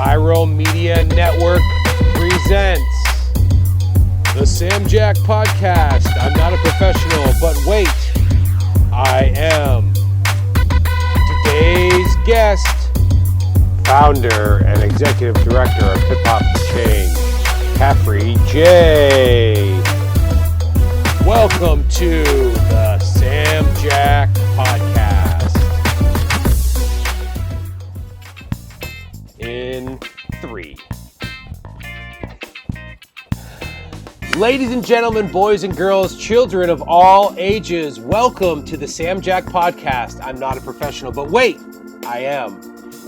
Viral Media Network presents the Sam Jack Podcast. I'm not a professional, but wait, I am. Today's guest, founder and executive director of Hip Hop for Change, Khafre Jay. Welcome to the Sam Jack Podcast. In 3. Ladies and gentlemen, boys and girls, children of all ages, welcome to the Sam Jack Podcast. I'm not a professional, but wait, I am.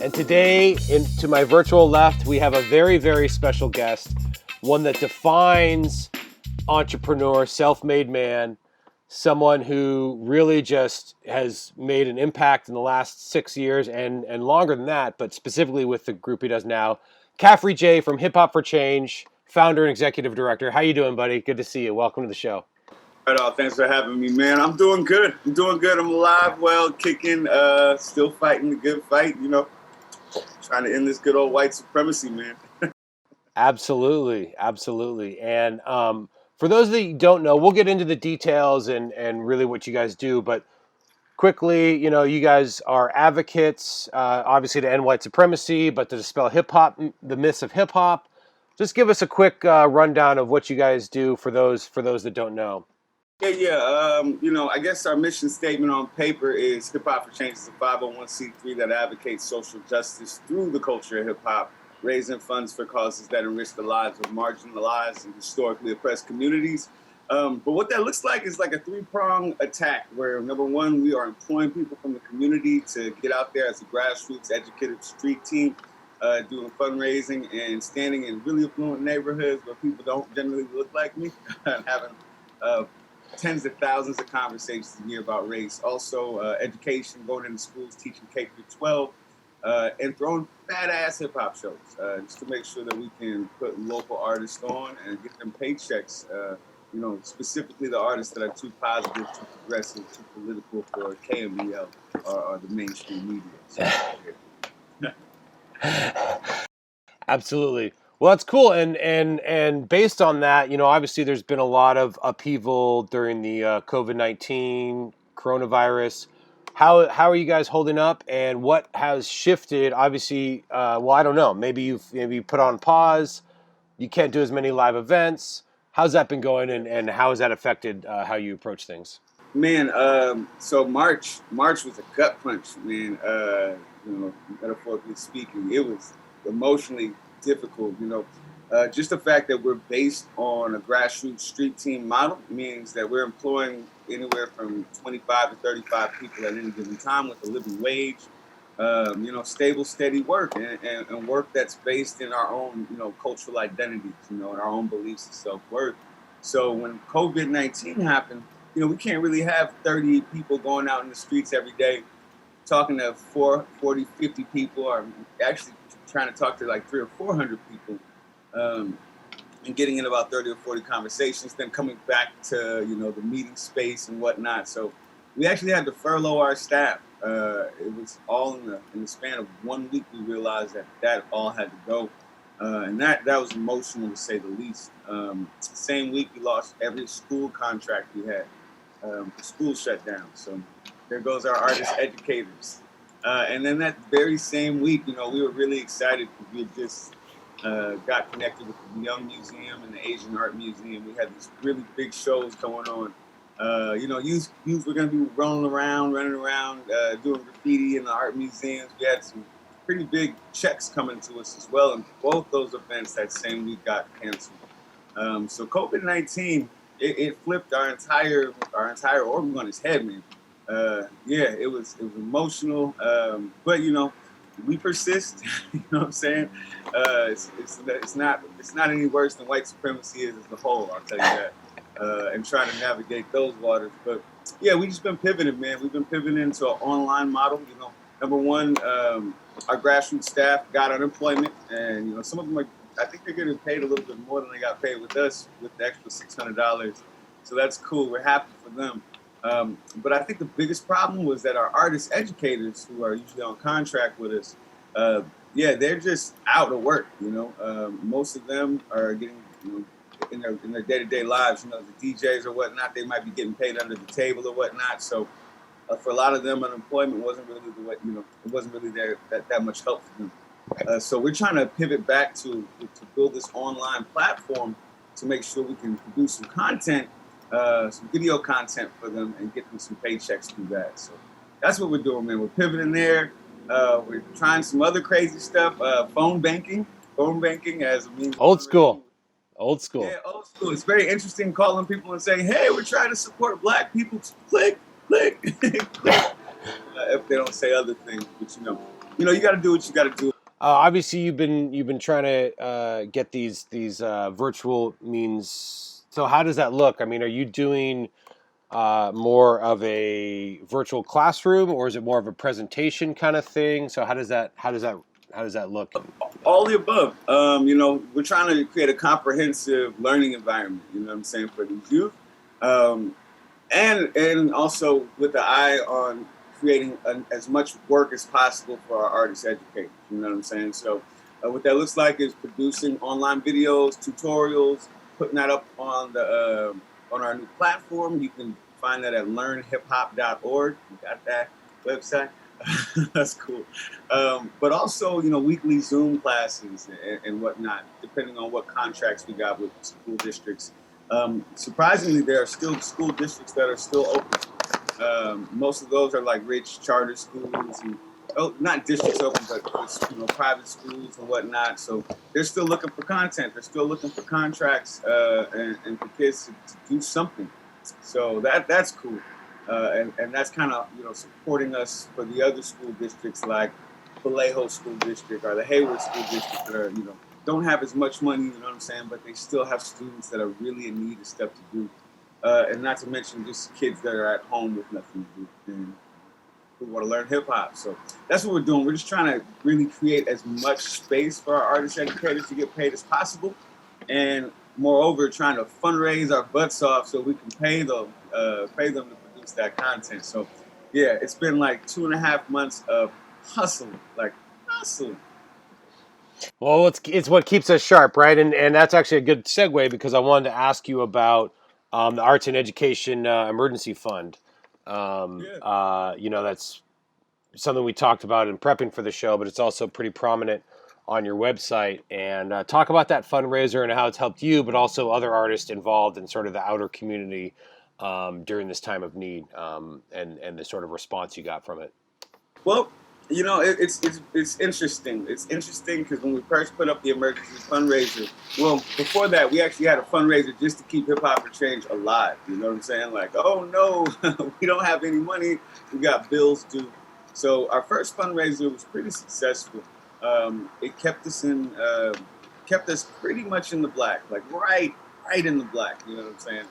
And today, to my virtual left, we have a very, very special guest, one that defines entrepreneur, self-made man, someone who really just has made an impact in the last 6 years and longer than that, but specifically with the group he does now. Khafre Jay from Hip Hop for Change, founder and executive director. How you doing, buddy? Good to see you. Welcome to the show. Right on. Thanks for having me, man. I'm doing good. I'm alive, well, kicking, still fighting the good fight, trying to end this good old white supremacy, man. Absolutely. And for those that you don't know, we'll get into the details and really what you guys do. But quickly, you guys are advocates, obviously to end white supremacy, but to dispel hip-hop, the myths of hip-hop. Just give us a quick rundown of what you guys do for those that don't know. Yeah. I guess our mission statement on paper is Hip Hop for Change is a 501c3 that advocates social justice through the culture of hip-hop, raising funds for causes that enrich the lives of marginalized and historically oppressed communities. But what that looks like is like a three-pronged attack where, number one, we are employing people from the community to get out there as a grassroots educated street team, doing fundraising and standing in really affluent neighborhoods where people don't generally look like me, and having tens of thousands of conversations a year about race. Also, education, going into schools, teaching K through 12. And throwing fat-ass hip-hop shows just to make sure that we can put local artists on and get them paychecks, specifically the artists that are too positive, too progressive, too political for KMBL or the mainstream media. So, Absolutely. Well, that's cool. And based on that, obviously there's been a lot of upheaval during the COVID-19 coronavirus. How are you guys holding up, and what has shifted? Obviously, I don't know. Maybe you put on pause. You can't do as many live events. How's that been going, and how has that affected how you approach things? Man, so March was a gut punch, man. Metaphorically speaking, it was emotionally difficult. Just the fact that we're based on a grassroots street team model means that we're employing anywhere from 25 to 35 people at any given time with a living wage, stable, steady work and work that's based in our own, cultural identities, and our own beliefs and self-worth. So when COVID-19 happened, we can't really have 30 people going out in the streets every day talking to 40, 50 people, or actually trying to talk to like 300 or 400 people. And getting in about 30 or 40 conversations, then coming back to, the meeting space and whatnot. So we actually had to furlough our staff. It was all in the span of 1 week, we realized that all had to go. And that was emotional, to say the least. Same week, we lost every school contract we had. The school shut down. So there goes our artist educators. And then that very same week, we were really excited because we had just got connected with the Young Museum and the Asian Art Museum. We had these really big shows going on. Youth were going to be running around, doing graffiti in the art museums. We had some pretty big checks coming to us as well. And both those events that same week got canceled. So COVID-19, it flipped our entire organ on its head, man. It was emotional, but we persist. You know what I'm saying? It's not any worse than white supremacy is as a whole. I'll tell you that. And trying to navigate those waters. But yeah, we just been pivoting, man. We've been pivoting to an online model. Number one, our grassroots staff got unemployment, and some of them I think they're getting paid a little bit more than they got paid with us, with the extra $600. So that's cool. We're happy for them. But I think the biggest problem was that our artist educators, who are usually on contract with us, they're just out of work. Most of them are getting, in their day-to-day lives, the DJs or whatnot, they might be getting paid under the table or whatnot. So for a lot of them, unemployment wasn't really the way, it wasn't really there that much help for them. So we're trying to pivot back to build this online platform to make sure we can produce some content, some video content for them, and get them some paychecks through that. So that's what we're doing, man. We're pivoting there. We're trying some other crazy stuff. Phone banking as a means of Old fundraising. school. Old school. Yeah, old school. It's very interesting calling people and saying, "Hey, we're trying to support Black people." Click, click, click. If they don't say other things, but you got to do what you got to do. Obviously, you've been trying to get these virtual means. So how does that look? I mean, are you doing more of a virtual classroom, or is it more of a presentation kind of thing? So how does that look? All the above. We're trying to create a comprehensive learning environment. You know what I'm saying, for these youth, and also with the eye on creating as much work as possible for our artist educators. You know what I'm saying? So what that looks like is producing online videos, tutorials, putting that up on the on our new platform. You can find that at learnhiphop.org. You got that website? That's cool. But also, weekly Zoom classes and whatnot, depending on what contracts we got with school districts. Surprisingly, there are still school districts that are still open. Most of those are like rich charter schools, and not districts open, but private schools and whatnot. So they're still looking for content. They're still looking for contracts and for kids to do something. So that's cool. And that's kind of supporting us for the other school districts like Vallejo School District or the Hayward School District that are don't have as much money, you know what I'm saying, but they still have students that are really in need of stuff to do, and not to mention just kids that are at home with nothing to do and who want to learn hip hop. So that's what we're doing. We're just trying to really create as much space for our artist educators to get paid as possible, and moreover, trying to fundraise our butts off so we can pay them to produce that content. So yeah, it's been like 2.5 months of hustling. Well, it's what keeps us sharp, right? And that's actually a good segue because I wanted to ask you about the Arts and Education Emergency Fund. That's something we talked about in prepping for the show, but it's also pretty prominent on your website. And talk about that fundraiser and how it's helped you, but also other artists involved in sort of the outer community during this time of need, and the sort of response you got from it. Well, it's interesting. It's interesting because when we first put up the emergency fundraiser, well, before that, we actually had a fundraiser just to keep Hip Hop for Change alive. You know what I'm saying? Like, oh no, we don't have any money. We got bills due. So our first fundraiser was pretty successful. It kept us pretty much in the black, like right in the black. You know what I'm saying?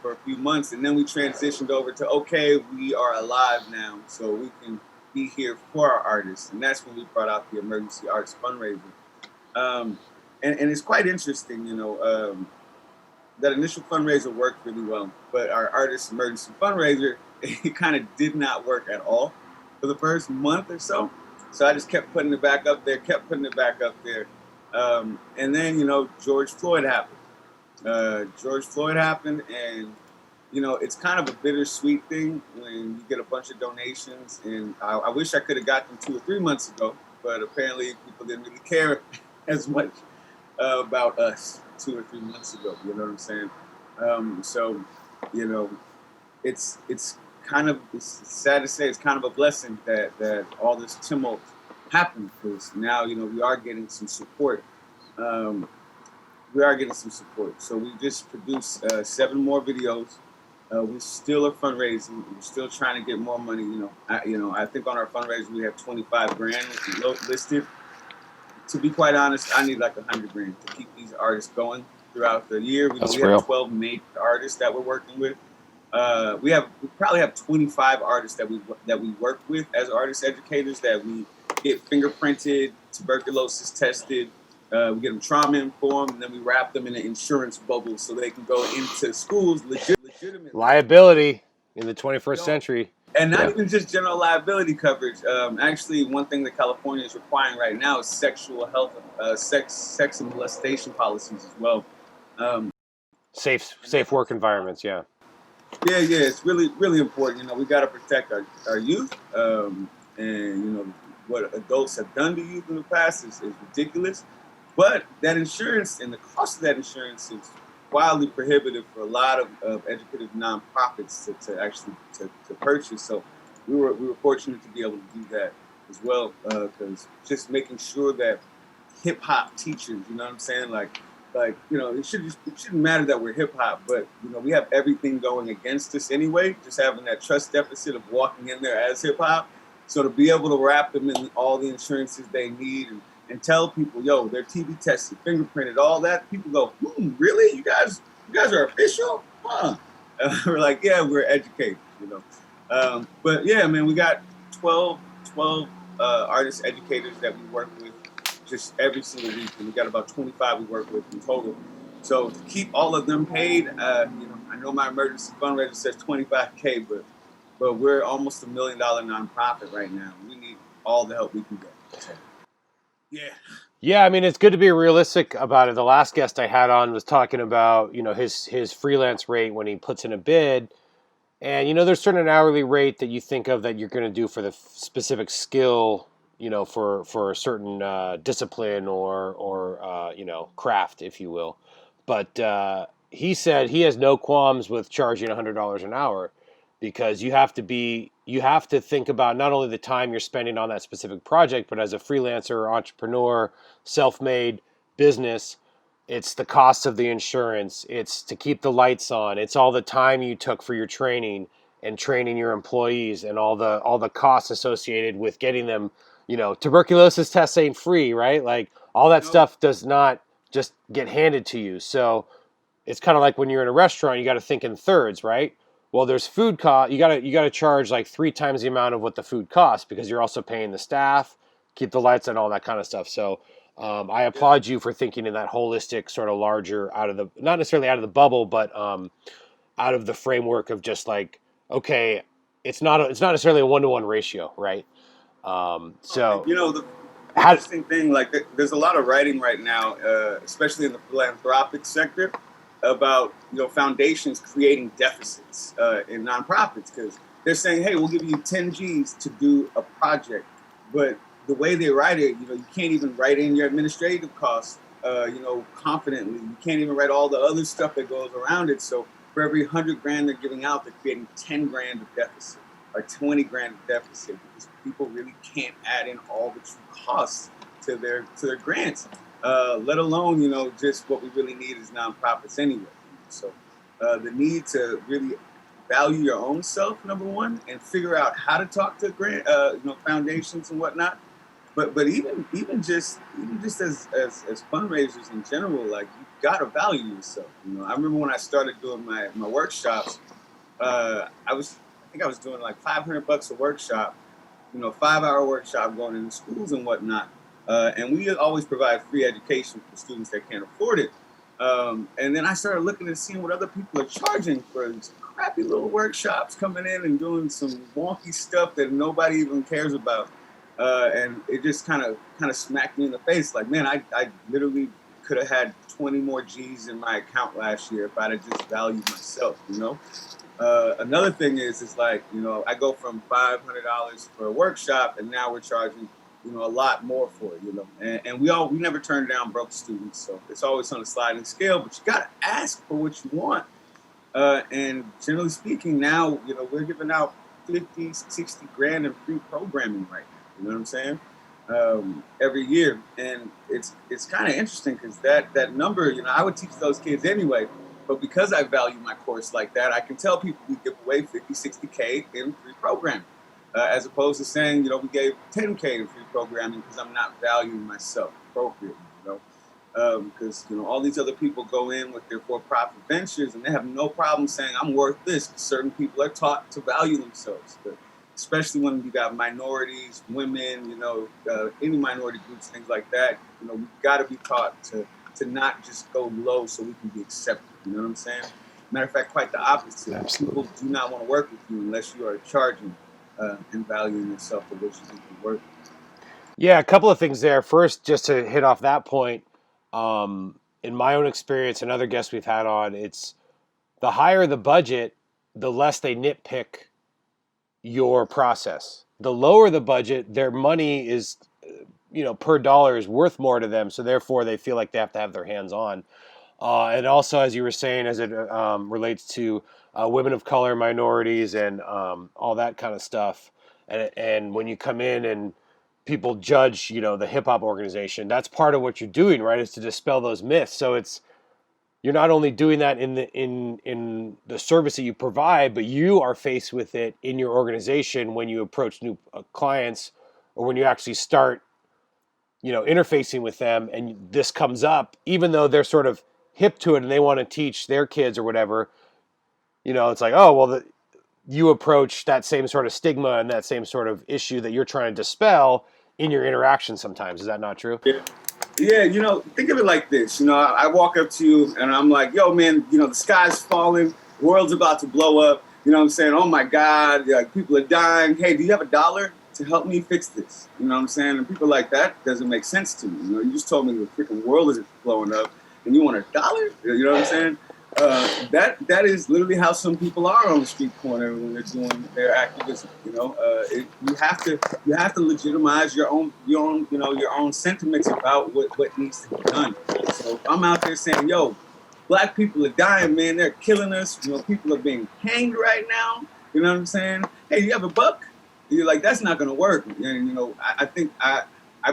For a few months, and then we transitioned over to okay, we are alive now, so we can be here for our artists, and that's when we brought out the Emergency Arts Fundraiser. And it's quite interesting, that initial fundraiser worked really well, but our Artist Emergency Fundraiser, it kind of did not work at all for the first month or so. So I just kept putting it back up there, and then George Floyd happened. And it's kind of a bittersweet thing when you get a bunch of donations, and I wish I could have got them 2 or 3 months ago, but apparently people didn't really care as much about us 2 or 3 months ago. You know what I'm saying? So it's kind of, it's sad to say, it's kind of a blessing that all this tumult happened, because now we are getting some support. So we just produced 7 more videos. We still are fundraising. We're still trying to get more money. I think on our fundraiser we have 25 grand listed. To be quite honest, I need like 100 grand to keep these artists going throughout the year. We have 12 major artists that we're working with. We probably have 25 artists that we work with as artist educators that we get fingerprinted, tuberculosis tested. We get them trauma informed, and then we wrap them in an insurance bubble so they can go into schools legitimately. Liability in the 21st century. And not even just general liability coverage. Actually, one thing that California is requiring right now is sexual health, sex and molestation policies as well. Um, Safe work environments. Yeah. yeah, it's really, really important. We got to protect our youth. And, what adults have done to youth in the past is ridiculous. But that insurance and the cost of that insurance is wildly prohibitive for a lot of educative nonprofits to actually to purchase. So we were fortunate to be able to do that as well, because just making sure that hip hop teachers, you know what I'm saying, it shouldn't matter that we're hip hop, but we have everything going against us anyway. Just having that trust deficit of walking in there as hip hop, so to be able to wrap them in all the insurances they need and tell people, yo, they're TB tested, fingerprinted, all that. People go, really? You guys are official? Huh? We're like, yeah, we're educated, But yeah, man, we got 12 artist educators that we work with just every single week, and we got about 25 we work with in total. So to keep all of them paid, I know my emergency fundraiser says 25K, but we're almost $1 million nonprofit right now. We need all the help we can get. So, yeah. Yeah, I mean, it's good to be realistic about it. The last guest I had on was talking about, his freelance rate when he puts in a bid. And, there's certain hourly rate that you think of that you're going to do for the specific skill, for a certain discipline or craft, if you will. But he said he has no qualms with charging $100 an hour, because you have to think about not only the time you're spending on that specific project, but as a freelancer, entrepreneur, self-made business, it's the cost of the insurance, it's to keep the lights on, it's all the time you took for your training and training your employees, and all the costs associated with getting them. Tuberculosis tests ain't free, right? Like, all that stuff does not just get handed to you. So it's kind of like when you're in a restaurant, you got to think in thirds, right? Well, there's food cost. You got to charge like 3 times the amount of what the food costs, because you're also paying the staff, keep the lights on, all that kind of stuff. So I applaud you for thinking in that holistic, sort of larger, not necessarily out of the bubble, but out of the framework of just like, okay, it's not necessarily a 1-to-1 ratio, right? So The interesting thing, like, there's a lot of writing right now, especially in the philanthropic sector, about foundations creating deficits in nonprofits, because they're saying, hey, we'll give you 10 G's to do a project, but the way they write it, you can't even write in your administrative costs, confidently. You can't even write all the other stuff that goes around it. So for every 100 grand they're giving out, they're creating 10 grand of deficit or 20 grand of deficit, because people really can't add in all the true costs to their grants. Let alone, just what we really need is nonprofits anyway. So the need to really value your own self, number one, and figure out how to talk to foundations and whatnot. But even just as fundraisers in general, like, you gotta value yourself. I remember when I started doing my workshops, I think I was doing like $500 a workshop, 5-hour workshop, going into schools and whatnot. And we always provide free education for students that can't afford it. And then I started looking and seeing what other people are charging for these crappy little workshops, coming in and doing some wonky stuff that nobody even cares about. And it just kind of smacked me in the face. Like, man, I literally could have had 20 more G's in my account last year if I'd have just valued myself, Another thing is like, I go from $500 for a workshop, and now we're charging, a lot more for it, and we never turn down broke students. So it's always on a sliding scale, but you got to ask for what you want. And generally speaking, now, we're giving out 50, 60 grand in free programming right now. You know what I'm saying? Every year. And it's kind of interesting, because that number, I would teach those kids anyway. But because I value my course like that, I can tell people we give away 50, 60K in free programming, as opposed to saying, we gave 10K in free programming, because I'm not valuing myself appropriately, because, all these other people go in with their for-profit ventures, and they have no problem saying, I'm worth this. Certain people are taught to value themselves, but especially when you got minorities, women, any minority groups, things like that, we've got to be taught to not just go low so we can be accepted. You know what I'm saying? Matter of fact, quite the opposite. Absolutely. People do not want to work with you unless you are charging and valuing yourself for what you think you're worth. Yeah, a couple of things there. First, just to hit off that point, in my own experience and other guests we've had on, it's the higher the budget, the less they nitpick your process. The lower the budget, their money is, per dollar is worth more to them. So therefore, they feel like they have to have their hands on. And also, as you were saying, as it relates to women of color, minorities, and all that kind of stuff. And when you come in and people judge, the hip hop organization, that's part of what you're doing, right? Is to dispel those myths. So you're not only doing that in the service that you provide, but you are faced with it in your organization when you approach new clients, or when you actually start interfacing with them, and this comes up, even though they're sort of hip to it and they want to teach their kids or whatever. It's like, oh well, you approach that same sort of stigma and that same sort of issue that you're trying to dispel in your interaction sometimes. Is that not true? Yeah, think of it like this. I walk up to you and I'm like, yo, man, the sky's falling, the world's about to blow up. You know what I'm saying? Oh my God, like people are dying. Hey, do you have $1 to help me fix this? You know what I'm saying? And people like that doesn't make sense to me. You just told me the freaking world is blowing up and you want $1? You know what I'm saying? That is literally how some people are on the street corner when they're doing their activism. You have to legitimize your own sentiments about what needs to be done. So if I'm out there saying, yo, black people are dying, man, they're killing us. People are being hanged right now. You know what I'm saying? Hey, you have $1? You're like, that's not gonna work. And I think I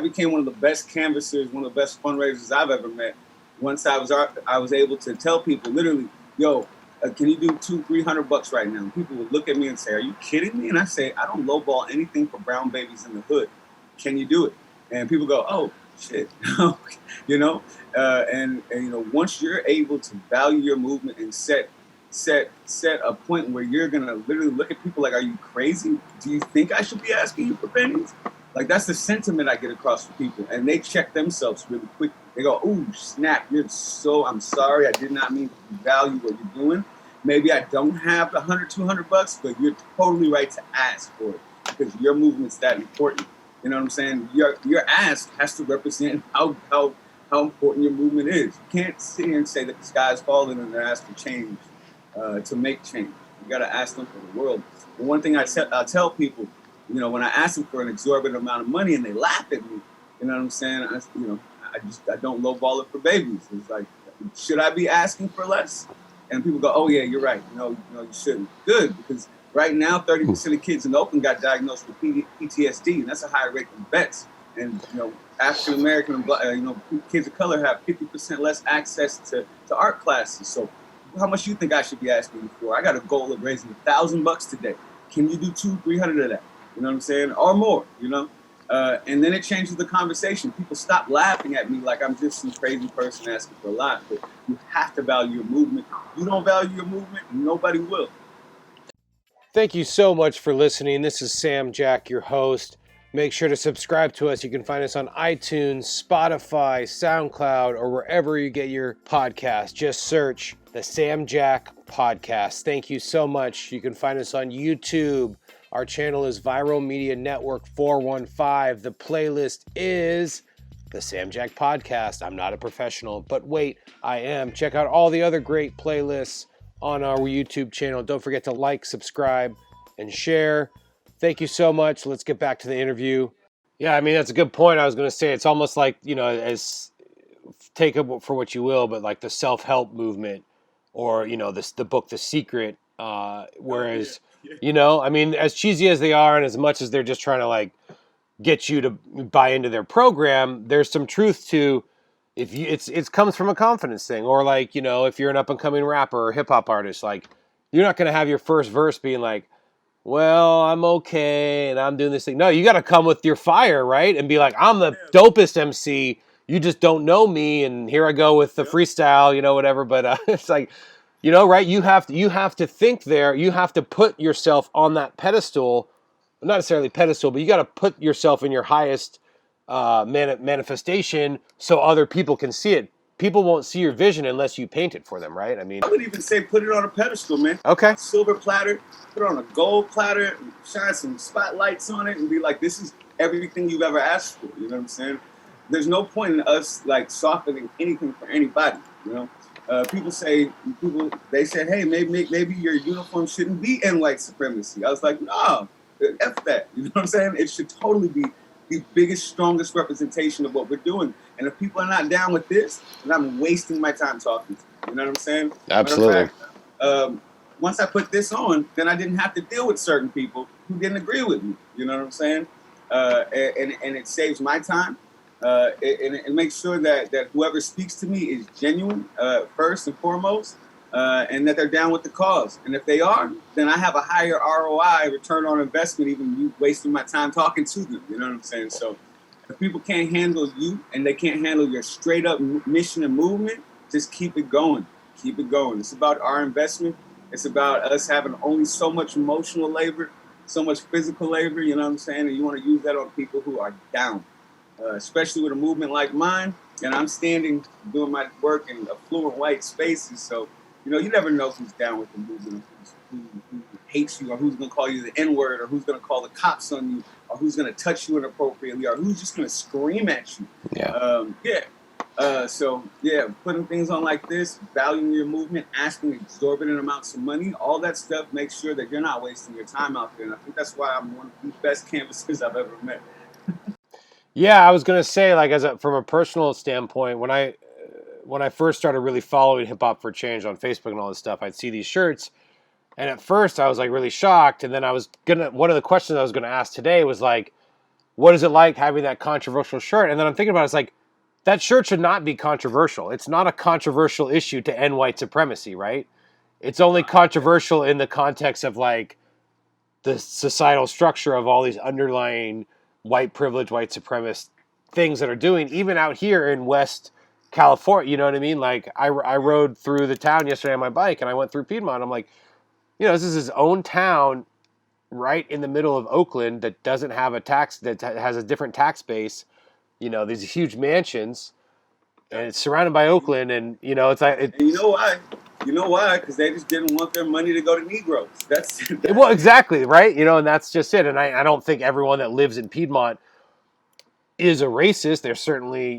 became one of the best canvassers, one of the best fundraisers I've ever met. Once I was able to tell people literally, yo, can you do $200-300 right now? And people would look at me and say, are you kidding me? And I say, I don't lowball anything for brown babies in the hood. Can you do it? And people go, oh shit, and once you're able to value your movement and set a point where you're gonna literally look at people like, are you crazy? Do you think I should be asking you for pennies? Like, that's the sentiment I get across to people, and they check themselves really quick. They go, ooh, snap, I'm sorry, I did not mean to value what you're doing. Maybe I don't have the $100-200, but you're totally right to ask for it because your movement's that important. You know what I'm saying? Your ask has to represent how important your movement is. You can't sit here and say that the sky is falling and ask for change to make change. You got to ask them for the world. And one thing I tell people, when I ask them for an exorbitant amount of money and they laugh at me, you know what I'm saying? I don't lowball it for babies. It's like, should I be asking for less? And people go, oh yeah, you're right. You shouldn't. Good, because right now 30% of kids in Oakland got diagnosed with PTSD, and that's a higher rate than vets. And African American and kids of color have 50% less access to art classes. So how much do you think I should be asking you for? I got a goal of raising $1,000 today. Can you do $200-300 of that? You know what I'm saying? Or more, and then it changes the conversation. People stop laughing at me like I'm just some crazy person asking for a lot. But you have to value your movement. If you don't value your movement, nobody will. Thank you so much for listening. This is Sam Jack, your host. Make sure to subscribe to us. You can find us on iTunes, Spotify, SoundCloud, or wherever you get your podcast. Just search the Sam Jack Podcast. Thank you so much. You can find us on YouTube. Our channel is Viral Media Network 415. The playlist is the Sam Jack Podcast. I'm not a professional, but wait, I am. Check out all the other great playlists on our YouTube channel. Don't forget to like, subscribe, and share. Thank you so much. Let's get back to the interview. Yeah, I mean, that's a good point. I was going to say, it's almost like, as take it for what you will, but like the self-help movement or, the book, The Secret. Whereas, I mean, as cheesy as they are and as much as they're just trying to like get you to buy into their program, there's some truth to it comes from a confidence thing. Or like, if you're an up and coming rapper or hip hop artist, like you're not going to have your first verse being like, well, I'm okay and I'm doing this thing. No, you got to come with your fire, right? And be like, I'm the dopest MC. You just don't know me. And here I go with the freestyle, whatever. But it's like, right? You have to think there. You have to put yourself on that pedestal, not necessarily pedestal, but you got to put yourself in your highest manifestation so other people can see it. people won't see your vision unless you paint it for them, right? I mean, I would even say put it on a pedestal, man. Okay. Silver platter, put it on a gold platter, shine some spotlights on it, and be like, this is everything you've ever asked for. You know what I'm saying? There's no point in us like softening anything for anybody. You know, people say they said, hey, maybe your uniform shouldn't be in white supremacy. I was like, no, F that. You know what I'm saying? It should totally be the biggest, strongest representation of what we're doing. And if people are not down with this, then I'm wasting my time talking to them. You know what I'm saying? Absolutely. Matter of fact, once I put this on, then I didn't have to deal with certain people who didn't agree with me. You know what I'm saying? And it saves my time. And it makes sure that whoever speaks to me is genuine, first and foremost, and that they're down with the cause. And if they are, then I have a higher ROI, return on investment, even you wasting my time talking to them. You know what I'm saying? So if people can't handle you and they can't handle your straight up mission and movement, just keep it going. Keep it going. It's about our investment. It's about us having only so much emotional labor, so much physical labor, you know what I'm saying? And you want to use that on people who are down. Especially with a movement like mine, and I'm standing doing my work in affluent white spaces. So, you know, you never know who's down with the movement, who hates you, or who's going to call you the N-word, or who's going to call the cops on you, or who's going to touch you inappropriately, or who's just going to scream at you. So, putting things on like this, valuing your movement, asking exorbitant amounts of money, all that stuff makes sure that you're not wasting your time out there. And I think that's why I'm one of the best canvassers I've ever met. Yeah, I was gonna say, like, from a personal standpoint, when I first started really following Hip Hop for Change on Facebook and all this stuff, I'd see these shirts, and at first I was like really shocked, and then one of the questions I was gonna ask today was like, what is it like having that controversial shirt? And then I'm thinking about it, it's like, that shirt should not be controversial. It's not a controversial issue to end white supremacy, right? It's only controversial in the context of like the societal structure of all these underlying white privilege, white supremacist things that are doing, even out here in West California. You know what I mean? Like I rode through the town yesterday on my bike, and I went through Piedmont. I'm like, this is his own town, right in the middle of Oakland, that doesn't have that has a different tax base. These huge mansions, and it's surrounded by Oakland, and it's like. And you know why? You know why? Because they just didn't want their money to go to Negroes. That's well, exactly, right? And that's just it. And I don't think everyone that lives in Piedmont is a racist. There's certainly,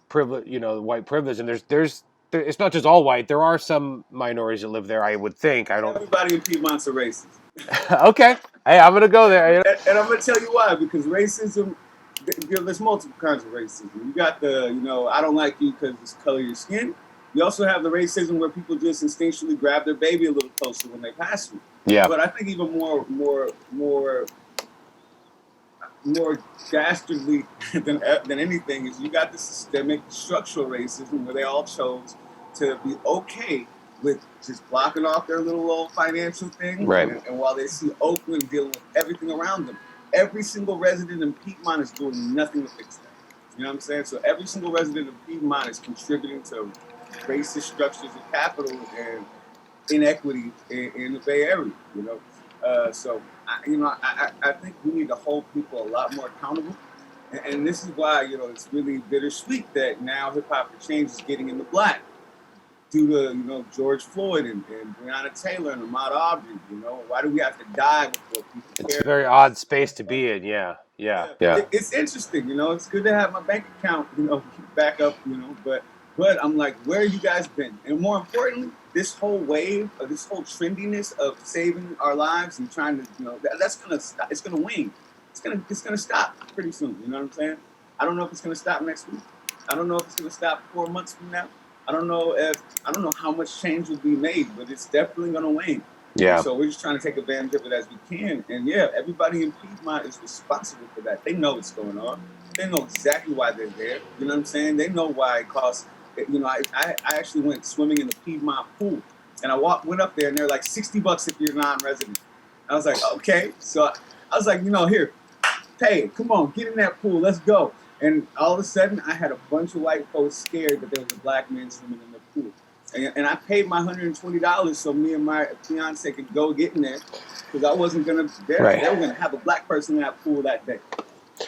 privilege, white privilege, and there's it's not just all white. There are some minorities that live there, I would think. Everybody in Piedmont's a racist. Okay. Hey, I'm gonna go there. And I'm gonna tell you why. Because racism, there's multiple kinds of racism. You got the, I don't like you because it's the color of your skin. You also have the racism where people just instinctually grab their baby a little closer when they pass you. Yeah. But I think even more dastardly than anything is you got the systemic structural racism where they all chose to be okay with just blocking off their little old financial thing. Right. And while they see Oakland dealing with everything around them, every single resident in Piedmont is doing nothing to fix that. You know what I'm saying? So every single resident of Piedmont is contributing to racist structures of capital and inequity in the Bay Area, So I think we need to hold people a lot more accountable. And this is why, it's really bittersweet that now Hip Hop for Change is getting in the black due to, George Floyd and Breonna Taylor and Ahmaud Arbery. Why do we have to die before people care? It's a very odd space to be in. Yeah. It's interesting, it's good to have my bank account, back up, but I'm like, where have you guys been? And more importantly, this whole wave of this whole trendiness of saving our lives and trying to, that's gonna stop. It's gonna wane. It's gonna stop pretty soon. You know what I'm saying? I don't know if it's gonna stop next week. I don't know if it's gonna stop 4 months from now. I don't know how much change will be made, but it's definitely gonna wane. Yeah. So we're just trying to take advantage of it as we can. And everybody in Piedmont is responsible for that. They know what's going on. They know exactly why they're there. You know what I'm saying? They know why it costs. I actually went swimming in the Piedmont pool, and I went up there, and they're like $60 if you're non-resident. I was like, okay. So I was like, here, pay it. Come on, get in that pool. Let's go. And all of a sudden, I had a bunch of white folks scared that there was a black man swimming in the pool. And I paid my $120 so me and my fiance could go get in there because I wasn't going to, they were going to have a black person in that pool that day.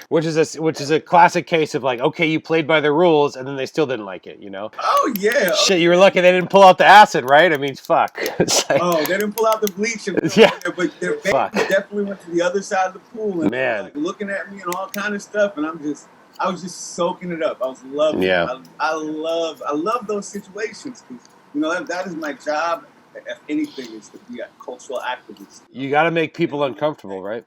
Which is a classic case of like, okay, you played by the rules, and then they still didn't like it. You know. Oh yeah. Shit, you were lucky they didn't pull out the acid, right? I mean, fuck. It's like, Oh, they didn't pull out the bleach and yeah. but their Fuck. babies definitely went to the other side of the pool and Man. like looking at me and all kind of stuff, and I was just soaking it up. I was loving it. I love those situations because that is my job. If anything, is to be a cultural activist. You got to make people uncomfortable, right?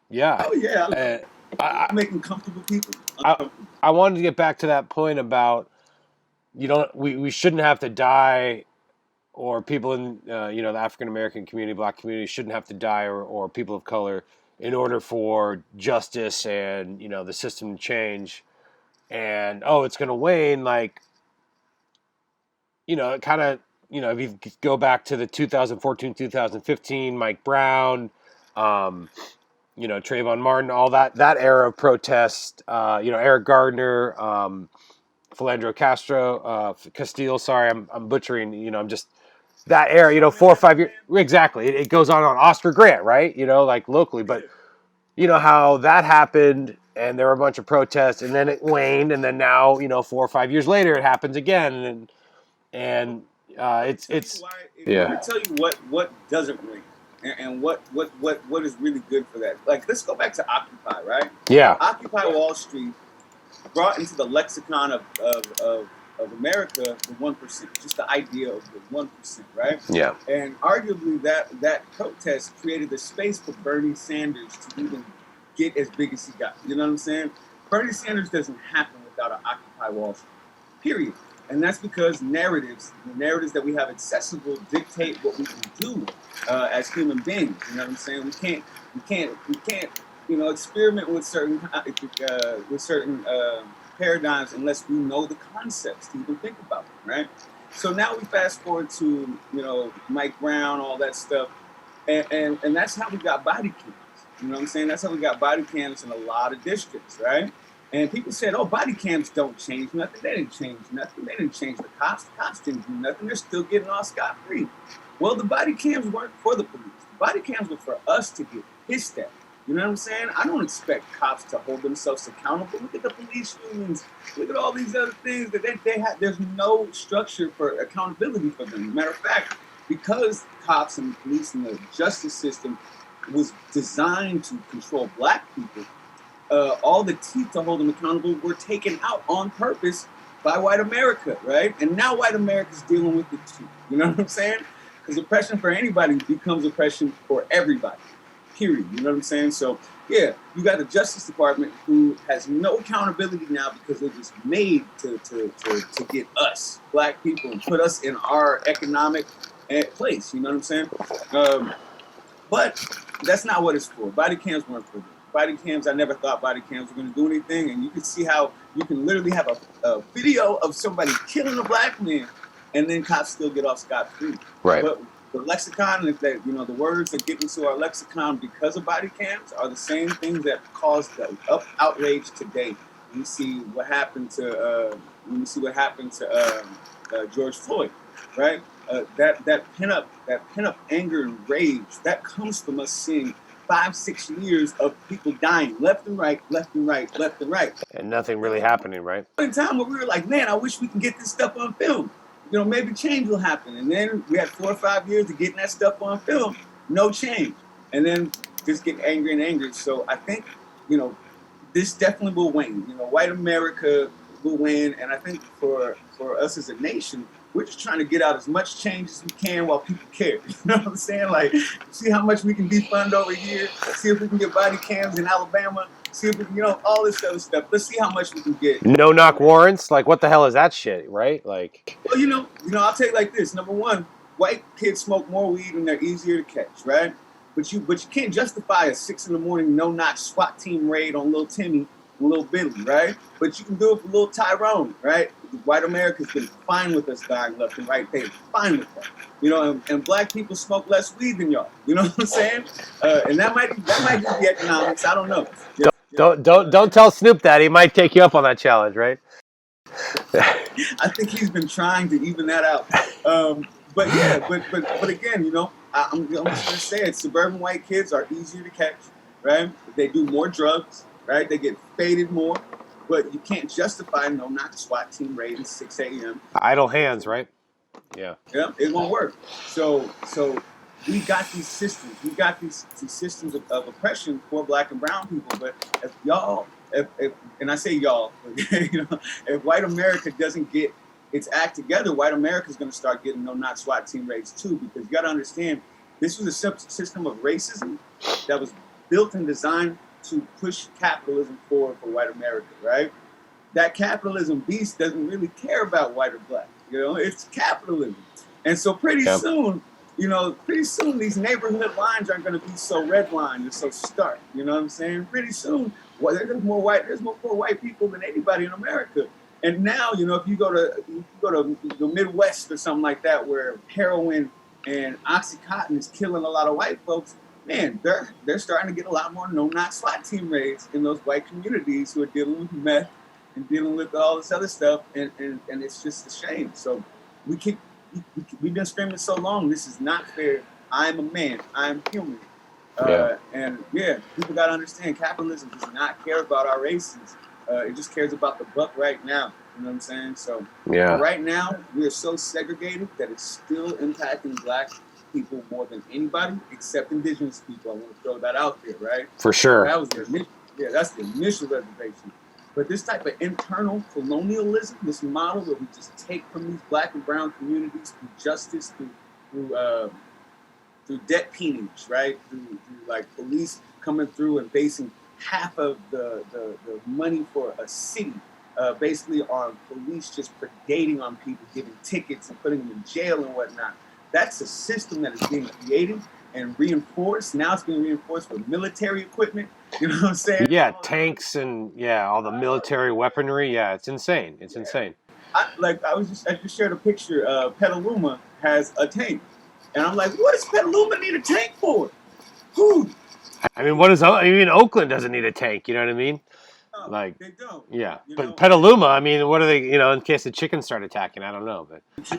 Yeah. Oh yeah, I'm making comfortable people uncomfortable. I wanted to get back to that point about we shouldn't have to die, or people in the African American community, Black community shouldn't have to die, or people of color in order for justice and the system to change. And it's going to wane, like it kind of if you go back to the 2014-2015 Mike Brown, Trayvon Martin, all that era of protest, Eric Gardner, Philandro Castile. Sorry, I'm butchering. I'm just that era. 4 or 5 years exactly. It goes on Oscar Grant, right? Like locally, but how that happened, and there were a bunch of protests, and then it waned, and then now 4 or 5 years later it happens again, and it's yeah. Let me tell you what doesn't ring, and what is really good for that. Like, let's go back to Occupy, right? Yeah. Occupy Wall Street brought into the lexicon of America the 1%, just the idea of the 1%, right? Yeah. And arguably that protest created the space for Bernie Sanders to even get as big as he got. You know what I'm saying? Bernie Sanders doesn't happen without an Occupy Wall Street, period. And that's because the narratives that we have accessible dictate what we can do as human beings. You know what I'm saying? We can't experiment with certain paradigms unless we know the concepts to even think about them, right? So now we fast forward to Mike Brown, all that stuff, and that's how we got body cams. You know what I'm saying? That's how we got body cams in a lot of districts, right? And people said, oh, body cams don't change nothing. They didn't change nothing. They didn't change the cops. The cops didn't do nothing. They're still getting off scot-free. Well, the body cams weren't for the police. The body cams were for us to get pissed at. You know what I'm saying? I don't expect cops to hold themselves accountable. Look at the police unions. Look at all these other things that they have. There's no structure for accountability for them. Matter of fact, because cops and the police and the justice system was designed to control Black people, all the teeth to hold them accountable were taken out on purpose by white America, right? And now white America's dealing with it too. You know what I'm saying? Because oppression for anybody becomes oppression for everybody, period. You know what I'm saying? So, yeah, you got the Justice Department who has no accountability now because it was made to get us, Black people, and put us in our economic place. You know what I'm saying? But that's not what it's for. Body cams weren't for them. Body cams, I never thought body cams were going to do anything. And you can see how you can literally have a video of somebody killing a Black man and then cops still get off scot-free. Right. But the lexicon, the words that get into our lexicon because of body cams are the same things that cause the outrage today. You see what happened to George Floyd, right? That pent up anger and rage that comes from us seeing 5-6 years of people dying left and right, and nothing really happening, right? In time where we were like, man, I wish we could get this stuff on film. Maybe change will happen. And then we had 4 or 5 years of getting that stuff on film, no change, and then just get angry and angry. So I think this definitely will wane. White America will win, and I think for us as a nation, we're just trying to get out as much change as we can while people care. You know what I'm saying? Like, see how much we can defund over here. See if we can get body cams in Alabama. See if we can, all this other stuff. Let's see how much we can get. No knock warrants? Like, what the hell is that shit, right? Like, well, I'll tell you like this. Number one, white kids smoke more weed and they're easier to catch, right? But you can't justify a 6 a.m. no-knock SWAT team raid on little Timmy and little Billy, right? But you can do it for little Tyrone, right? White America's been fine with us dying left and right. They're fine with that. And Black people smoke less weed than y'all. You know what I'm saying? And that might be the economics. I don't know. Don't tell Snoop that. He might take you up on that challenge, right? I think he's been trying to even that out. But again, I'm just gonna say it. Suburban white kids are easier to catch, right? They do more drugs, right? They get faded more, but you can't justify no-knock SWAT team raid at 6 a.m. Idle hands, right? Yeah. Yeah, it won't work. So we got these systems. We got these systems of oppression for Black and brown people. But if y'all, if and I say y'all, you know, if white America doesn't get its act together, white America is going to start getting no-knock SWAT team raids too. Because you got to understand, this was a system of racism that was built and designed to push capitalism forward for white America, right? That capitalism beast doesn't really care about white or black. You know, it's capitalism. And so pretty soon, these neighborhood lines aren't going to be so redlined and so stark. You know what I'm saying? Pretty soon, well, there's more white people than anybody in America. And now, you know, if you go to the Midwest or something like that, where heroin and OxyContin is killing a lot of white folks, man, they're starting to get a lot more no-knock SWAT team raids in those white communities who are dealing with meth and dealing with all this other stuff, and it's just a shame. So we've been screaming so long, this is not fair. I'm a man. I'm human. And yeah, people got to understand, capitalism does not care about our races. It just cares about the buck right now. You know what I'm saying? So right now, we are so segregated that it's still impacting Black people more than anybody, except indigenous people. I want to throw that out there, right? For sure. That was the initial, that's the initial reservation. But this type of internal colonialism, this model where we just take from these Black and brown communities through justice, through debt peonage, right? Through like police coming through and basing half of the money for a city basically on police just predating on people, giving tickets and putting them in jail and whatnot. That's a system that is being created and reinforced. Now it's being reinforced with military equipment. You know what I'm saying? Yeah, tanks and all the military weaponry. Yeah, it's insane. It's insane. I just shared a picture. Petaluma has a tank, and I'm like, what does Petaluma need a tank for? Who? I mean, Oakland doesn't need a tank. You know what I mean? No, like they don't. Yeah, but Petaluma. I mean, what are they? You know, in case the chickens start attacking, I don't know,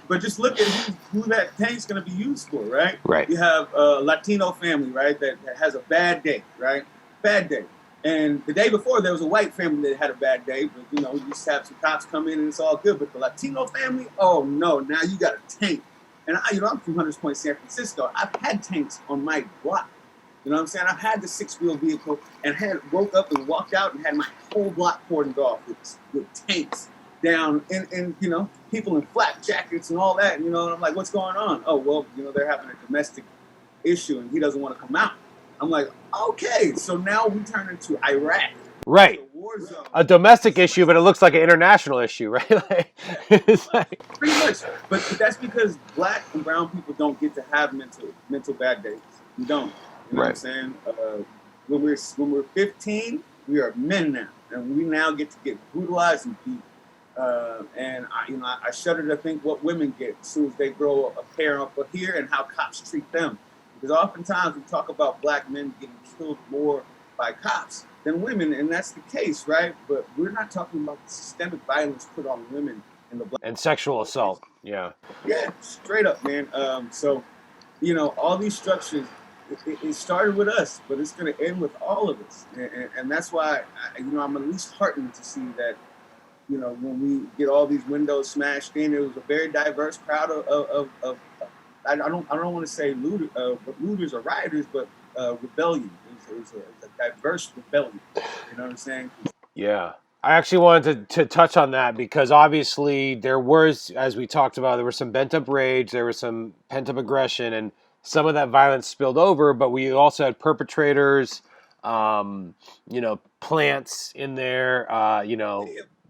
but just look at who that tank's going to be used for, right? Right. You have a Latino family, right, that has a bad day, right? Bad day. And the day before, there was a white family that had a bad day, but, you know, you just have some cops come in and it's all good. But the Latino family, oh, no, now you got a tank. And, I'm from Hunters Point, San Francisco. I've had tanks on my block. You know what I'm saying? I've had the 6-wheel vehicle and woke up and walked out and had my whole block cordoned off with tanks down and, you know, people in flak jackets and all that. And, you know, and I'm like, what's going on? Oh, well, you know, they're having a domestic issue and he doesn't want to come out. I'm like, okay, so now we turn into Iraq. Right. A domestic issue, but it looks like an international issue, right? It's like... Pretty much. But that's because Black and brown people don't get to have mental bad days. We don't. You know what I'm saying? When we're 15, we are men now, and we now get to get brutalized and beat. And I shudder to think what women get as soon as they grow a pair up here and how cops treat them. Because oftentimes we talk about Black men getting killed more by cops than women, and that's the case, right? But we're not talking about the systemic violence put on women in the Black and sexual assault. Yeah, straight up, man. So, you know, all these structures. It started with us, but it's going to end with all of us, and that's why I'm at least heartened to see that, you know, when we get all these windows smashed in, it was a very diverse crowd of I don't want to say looters or rioters, but rebellion. It was a diverse rebellion. You know what I'm saying? Yeah. I actually wanted to touch on that because obviously there was, as we talked about, there was some pent-up rage, there was some pent-up aggression, and some of that violence spilled over, but we also had perpetrators, plants in there,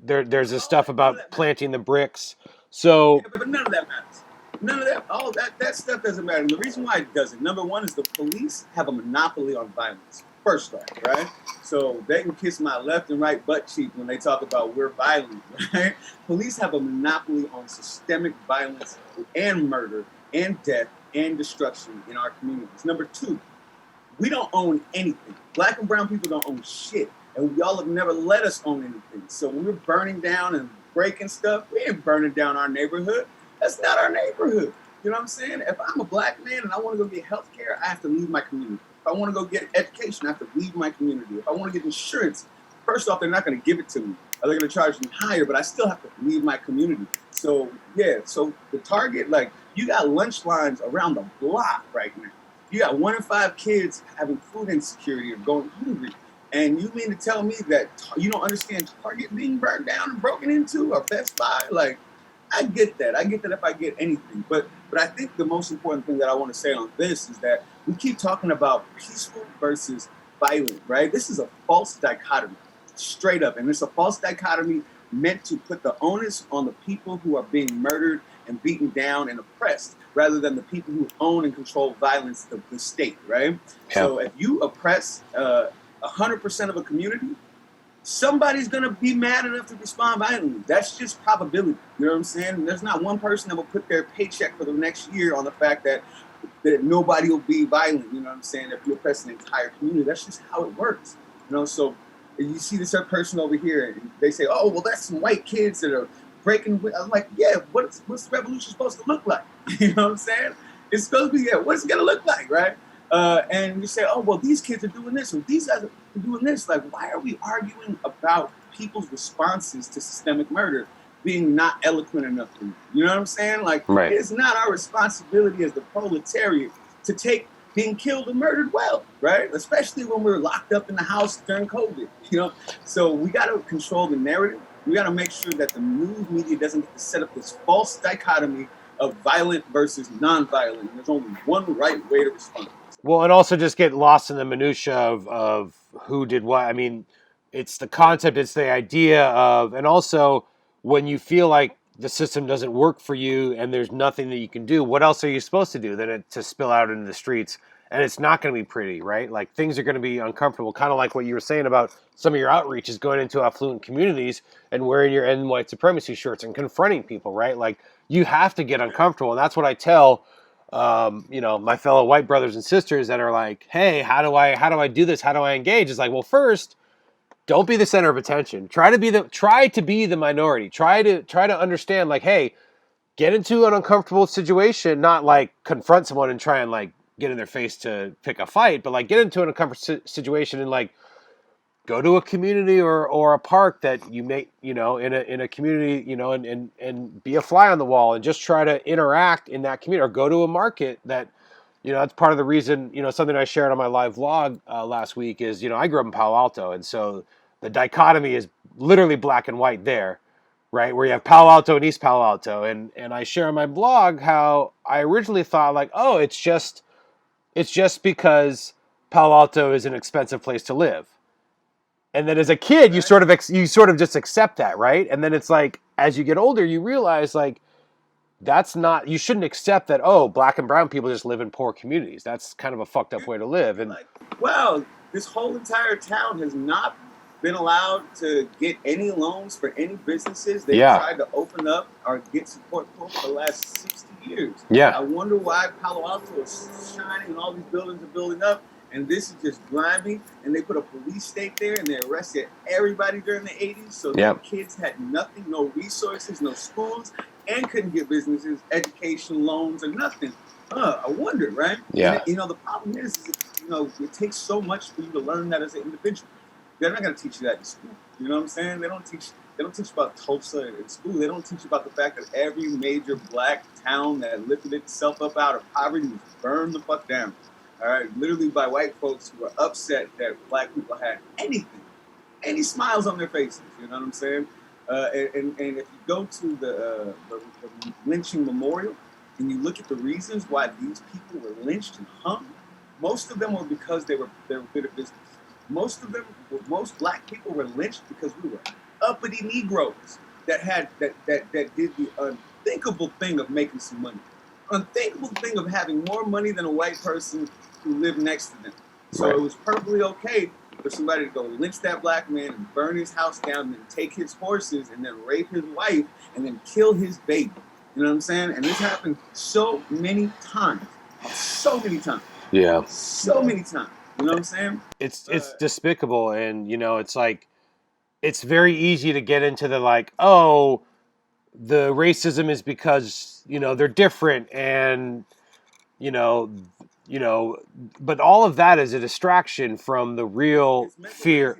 there's this stuff about planting the bricks. So, but none of that matters. None of that, all that stuff doesn't matter. And the reason why it doesn't, number one, is the police have a monopoly on violence. First off, right? So they can kiss my left and right butt cheek when they talk about we're violent, right? Police have a monopoly on systemic violence and murder and death and destruction in our communities. Number two, we don't own anything. Black and brown people don't own shit. And y'all have never let us own anything. So when we're burning down and breaking stuff, we ain't burning down our neighborhood. That's not our neighborhood. You know what I'm saying? If I'm a Black man and I want to go get health care, I have to leave my community. If I want to go get education, I have to leave my community. If I want to get insurance, first off, they're not going to give it to me. They're going to charge me higher, but I still have to leave my community. So yeah, so the target, like, you got lunch lines around the block right now. You got 1 in 5 kids having food insecurity or going hungry. And you mean to tell me that you don't understand Target being burned down and broken into, or Best Buy? Like, I get that. I get that if I get anything. But I think the most important thing that I want to say on this is that we keep talking about peaceful versus violent, right? This is a false dichotomy, straight up. And it's a false dichotomy meant to put the onus on the people who are being murdered and beaten down and oppressed, rather than the people who own and control violence, the state, right? Yeah. So if you oppress 100% of a community, somebody's going to be mad enough to respond violently. That's just probability. You know what I'm saying? There's not one person that will put their paycheck for the next year on the fact that nobody will be violent. You know what I'm saying? If you oppress an entire community, that's just how it works. You know, so you see this other person over here, and they say, oh, well, that's some white kids that are breaking. I'm like, yeah, what's the revolution supposed to look like? You know what I'm saying? It's supposed to be, yeah, what's it going to look like, right? And you say, oh, well, these kids are doing this, or these guys are doing this. Like, why are we arguing about people's responses to systemic murder being not eloquent enough for you? You know what I'm saying? Like, right. It's not our responsibility as the proletariat to take being killed and murdered well, right? Especially when we're locked up in the house during COVID, you know? So we got to control the narrative. We got to make sure that the news media doesn't get to set up this false dichotomy of violent versus non-violent. There's only one right way to respond. Well, and also just get lost in the minutia of who did what. I mean, it's the concept, it's the idea of, and also when you feel like the system doesn't work for you and there's nothing that you can do, what else are you supposed to do than to spill out into the streets? And it's not going to be pretty, right? Like, things are going to be uncomfortable, kind of like what you were saying about some of your outreach is going into affluent communities and wearing your White Supremacy shirts and confronting people, right? Like, you have to get uncomfortable. And that's what I tell my fellow white brothers and sisters that are like, hey, how do I do this? How do I engage? It's like, well, first, don't be the center of attention. Try to be the minority. Try to understand, like, hey, get into an uncomfortable situation, not like confront someone and try and like get in their face to pick a fight, but like get into an uncomfortable situation and like go to a community or a park that you may, in a community, and be a fly on the wall and just try to interact in that community, or go to a market that, that's part of the reason, something I shared on my live vlog last week is, I grew up in Palo Alto. And so the dichotomy is literally black and white there, right? Where you have Palo Alto and East Palo Alto. And I share on my blog how I originally thought like, oh, it's just because Palo Alto is an expensive place to live. And then as a kid, you sort of just accept that, right? And then it's like, as you get older, you realize like, you shouldn't accept that, oh, black and brown people just live in poor communities. That's kind of a fucked up way to live. And well, this whole entire town has not been allowed to get any loans for any businesses. They've tried to open up or get support for the last 60 years. Yeah. I wonder why Palo Alto is shining and all these buildings are building up. And this is just grimy. And they put a police state there and they arrested everybody during the 80s. So the kids had nothing, no resources, no schools, and couldn't get businesses, education, loans, or nothing. I wonder, right? Yeah. And, the problem is it takes so much for you to learn that as an individual. They're not going to teach you that in school. You know what I'm saying? They don't teach about Tulsa in school. They don't teach about the fact that every major black town that lifted itself up out of poverty was burned the fuck down. All right, literally by white folks who were upset that black people had any smiles on their faces. You know what I'm saying? And if you go to the lynching memorial and you look at the reasons why these people were lynched and hung, most of them were because they were good at business. Most black people were lynched because we were uppity Negroes that did the unthinkable thing of making some money, unthinkable thing of having more money than a white person who lived next to them. So It was perfectly okay for somebody to go lynch that black man and burn his house down and then take his horses and then rape his wife and then kill his baby. You know what I'm saying? And this happened so many times. Yeah. So many times. You know what I'm saying? It's despicable. And, it's like, it's very easy to get into the like, oh, the racism is because, they're different and, but all of that is a distraction from the real fear.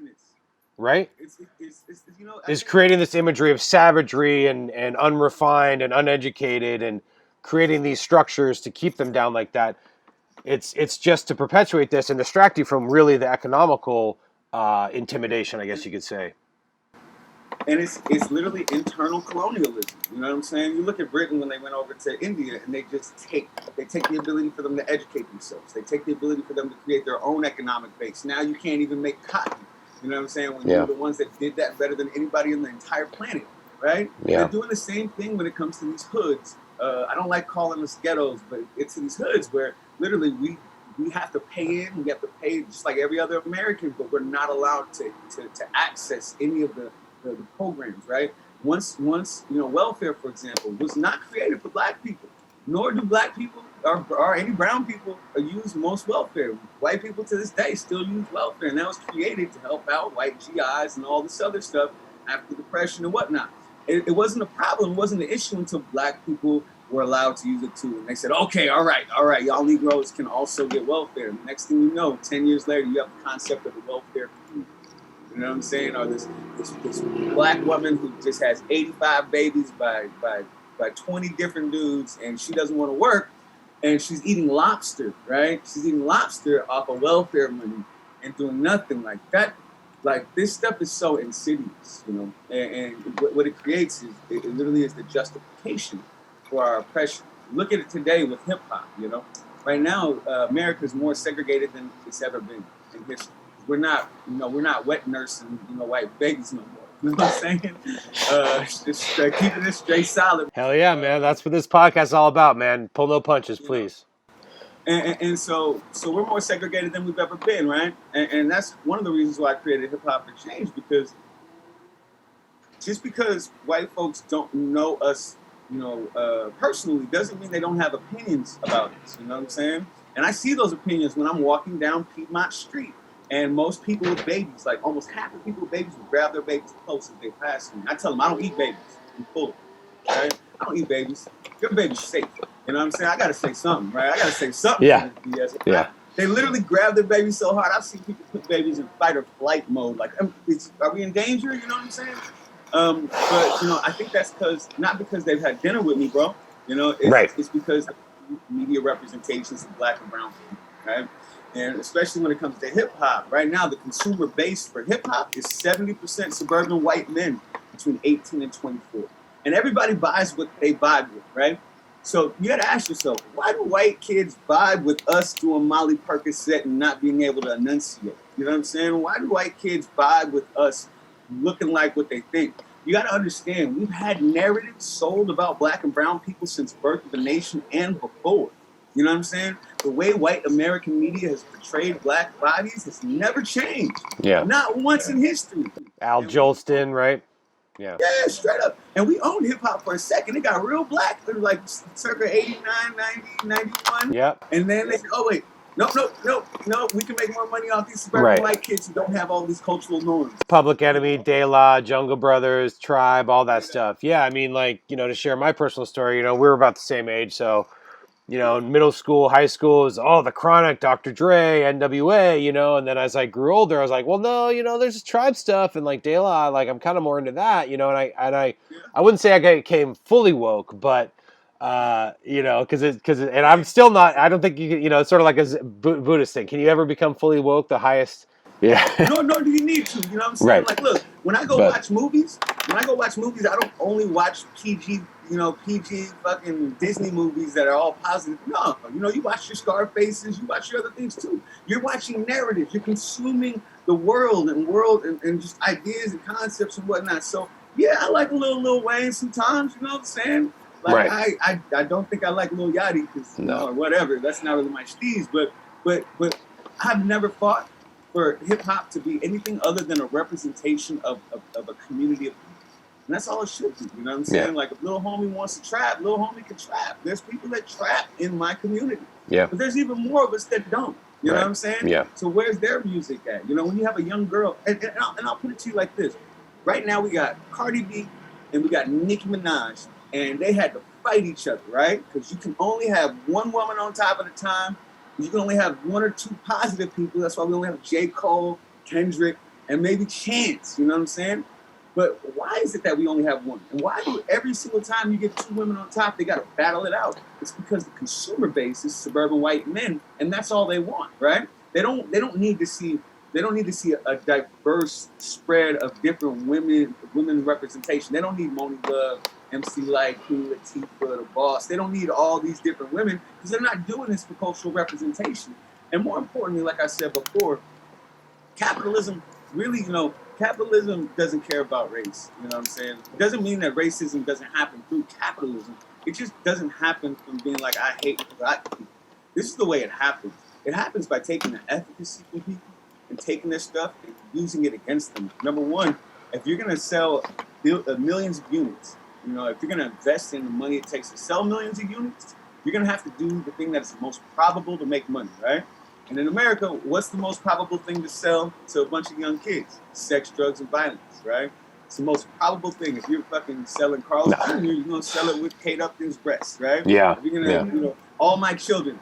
right? You know, I Is think creating this imagery of savagery and unrefined and uneducated and creating these structures to keep them down like that. It's just to perpetuate this and distract you from really the economical intimidation, I guess you could say. and it's literally internal colonialism. You know what I'm saying? You look at Britain when they went over to India, and they take the ability for them to educate themselves. They take the ability for them to create their own economic base. Now you can't even make cotton. You know what I'm saying? When you're the ones that did that better than anybody in the entire planet, right? Yeah. They're doing the same thing when it comes to these hoods. I don't like calling them ghettos, but it's these hoods where literally we have to pay in. We have to pay just like every other American, but we're not allowed to access any of the programs, right? Once you know, welfare, for example, was not created for black people, nor do black people or any brown people use most welfare. White people to this day still use welfare, and that was created to help out white GIs and all this other stuff after the Depression and whatnot. It wasn't a problem, it wasn't an issue until black people were allowed to use it too. And they said, okay, all right, y'all Negroes can also get welfare. And the next thing you know, 10 years later, you have the concept of the welfare community. You know what I'm saying? Or this black woman who just has 85 babies by 20 different dudes, and she doesn't want to work, and she's eating lobster, right? She's eating lobster off of welfare money and doing nothing like that. Like, this stuff is so insidious, you know? And what it creates is, it literally is the justification for our oppression. Look at it today with hip hop, you know? Right now, America is more segregated than it's ever been in history. We're not wet nursing, white babies no more. You know what I'm saying? Just keeping it straight solid. Hell yeah, man. That's what this podcast is all about, man. Pull no punches, please. And so we're more segregated than we've ever been, right? And that's one of the reasons why I created Hip Hop for Change, because just because white folks don't know us, personally, doesn't mean they don't have opinions about us. You know what I'm saying? And I see those opinions when I'm walking down Piedmont Street. And most people with babies, like almost half the people with babies, will grab their babies close as they pass me. I tell them, I don't eat babies. I'm full. Right? I don't eat babies. Your baby's safe. You know what I'm saying? I got to say something, right? I got to say something. Yeah. They literally grab their babies so hard. I've seen people put babies in fight or flight mode. Like, are we in danger? You know what I'm saying? But, I think that's not because they've had dinner with me, bro. It's because of media representations of black and brown people, right? And especially when it comes to hip hop, right now the consumer base for hip hop is 70% suburban white men between 18 and 24. And everybody buys what they vibe with, right? So you got to ask yourself, why do white kids vibe with us doing Molly Percocet and not being able to enunciate? You know what I'm saying? Why do white kids vibe with us looking like what they think? You got to understand, we've had narratives sold about black and brown people since birth of the nation and before. You know what I'm saying? The way white American media has portrayed black bodies has never changed. Yeah. Not once in history. Al Jolston, right? Yeah. Yeah, straight up. And we owned hip hop for a second. It got real black. It was like circa 89, 90, 91. Yeah. And then they said, oh, wait. No. We can make more money off these suburban white kids who don't have all these cultural norms. Public Enemy, De La, Jungle Brothers, Tribe, all that stuff. Yeah, I mean, to share my personal story, we were about the same age, so... middle school, high school is The Chronic, Dr. Dre, NWA, and then as I grew older, I was like, well, no, there's this Tribe stuff and De La, I'm kind of more into that, and I wouldn't say I became fully woke, but because and I'm still not. I don't think you can, it's sort of like a Buddhist thing. Can you ever become fully woke? The highest. Yeah. No, do you need to? You know what I'm saying? Right. Like, look, when I go watch movies, I don't only watch PG fucking Disney movies that are all positive. No, you watch your Scarfaces, you watch your other things too. You're watching narratives. You're consuming the world and just ideas and concepts and whatnot. So yeah, I like a little Lil Wayne sometimes. You know what I'm saying? Like, right. I don't think I like Lil Yachty because or whatever. That's not really my steez. But I've never fought for hip hop to be anything other than a representation of a community of people. And that's all it should be. You know what I'm saying? Yeah. Like, if little homie wants to trap, little homie can trap. There's people that trap in my community. Yeah. But there's even more of us that don't. You know what I'm saying? Yeah. So where's their music at? When you have a young girl, and I'll put it to you like this. Right now we got Cardi B and we got Nicki Minaj, and they had to fight each other, right? Because you can only have one woman on top at a time. You can only have one or two positive people. That's why we only have J. Cole, Kendrick, and maybe chance, you know what I'm saying? But why is it that we only have one? And why do every single time you get two women on top, they got to battle it out? It's because the consumer base is suburban white men, and that's all they want, right? They don't need to see a diverse spread of different women representation. They don't need Moni Love, MC Light, Queen Latifah, the Boss. They don't need all these different women because they're not doing this for cultural representation. And more importantly, like I said before, capitalism really, capitalism doesn't care about race. You know what I'm saying? It doesn't mean that racism doesn't happen through capitalism. It just doesn't happen from being like, I hate black people. This is the way it happens. It happens by taking the efficacy from people and taking their stuff and using it against them. Number one, if you're going to sell millions of units, if you're going to invest in the money it takes to sell millions of units, you're going to have to do the thing that's most probable to make money, right? And in America, what's the most probable thing to sell to a bunch of young kids? Sex, drugs, and violence, right? It's the most probable thing. If you're fucking selling Carl's Jr., you're going to sell it with Kate Upton's breasts, right? Yeah. If you're going to, All My Children,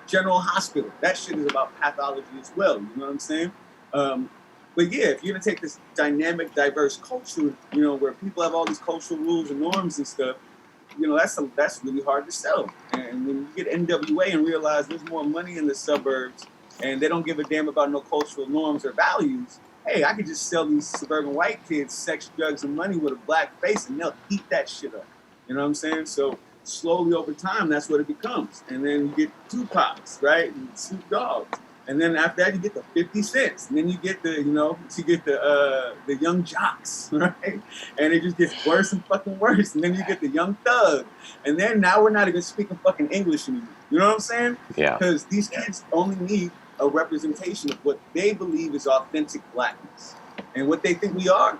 General Hospital, that shit is about pathology as well, you know what I'm saying? But yeah, if you're going to take this dynamic, diverse culture, where people have all these cultural rules and norms and stuff, that's really hard to sell. And when you get NWA and realize there's more money in the suburbs and they don't give a damn about no cultural norms or values, hey, I could just sell these suburban white kids sex, drugs, and money with a black face and they'll eat that shit up. You know what I'm saying? So slowly over time, that's what it becomes. And then you get Tupac's, right? And Snoop Dogg's. And then after that, you get the 50 Cents. And then you get the Young Jocks, right? And it just gets worse and fucking worse. And then you get the Young Thug. And then now we're not even speaking fucking English anymore. You know what I'm saying? Yeah. Because these kids only need a representation of what they believe is authentic blackness. And what they think we are.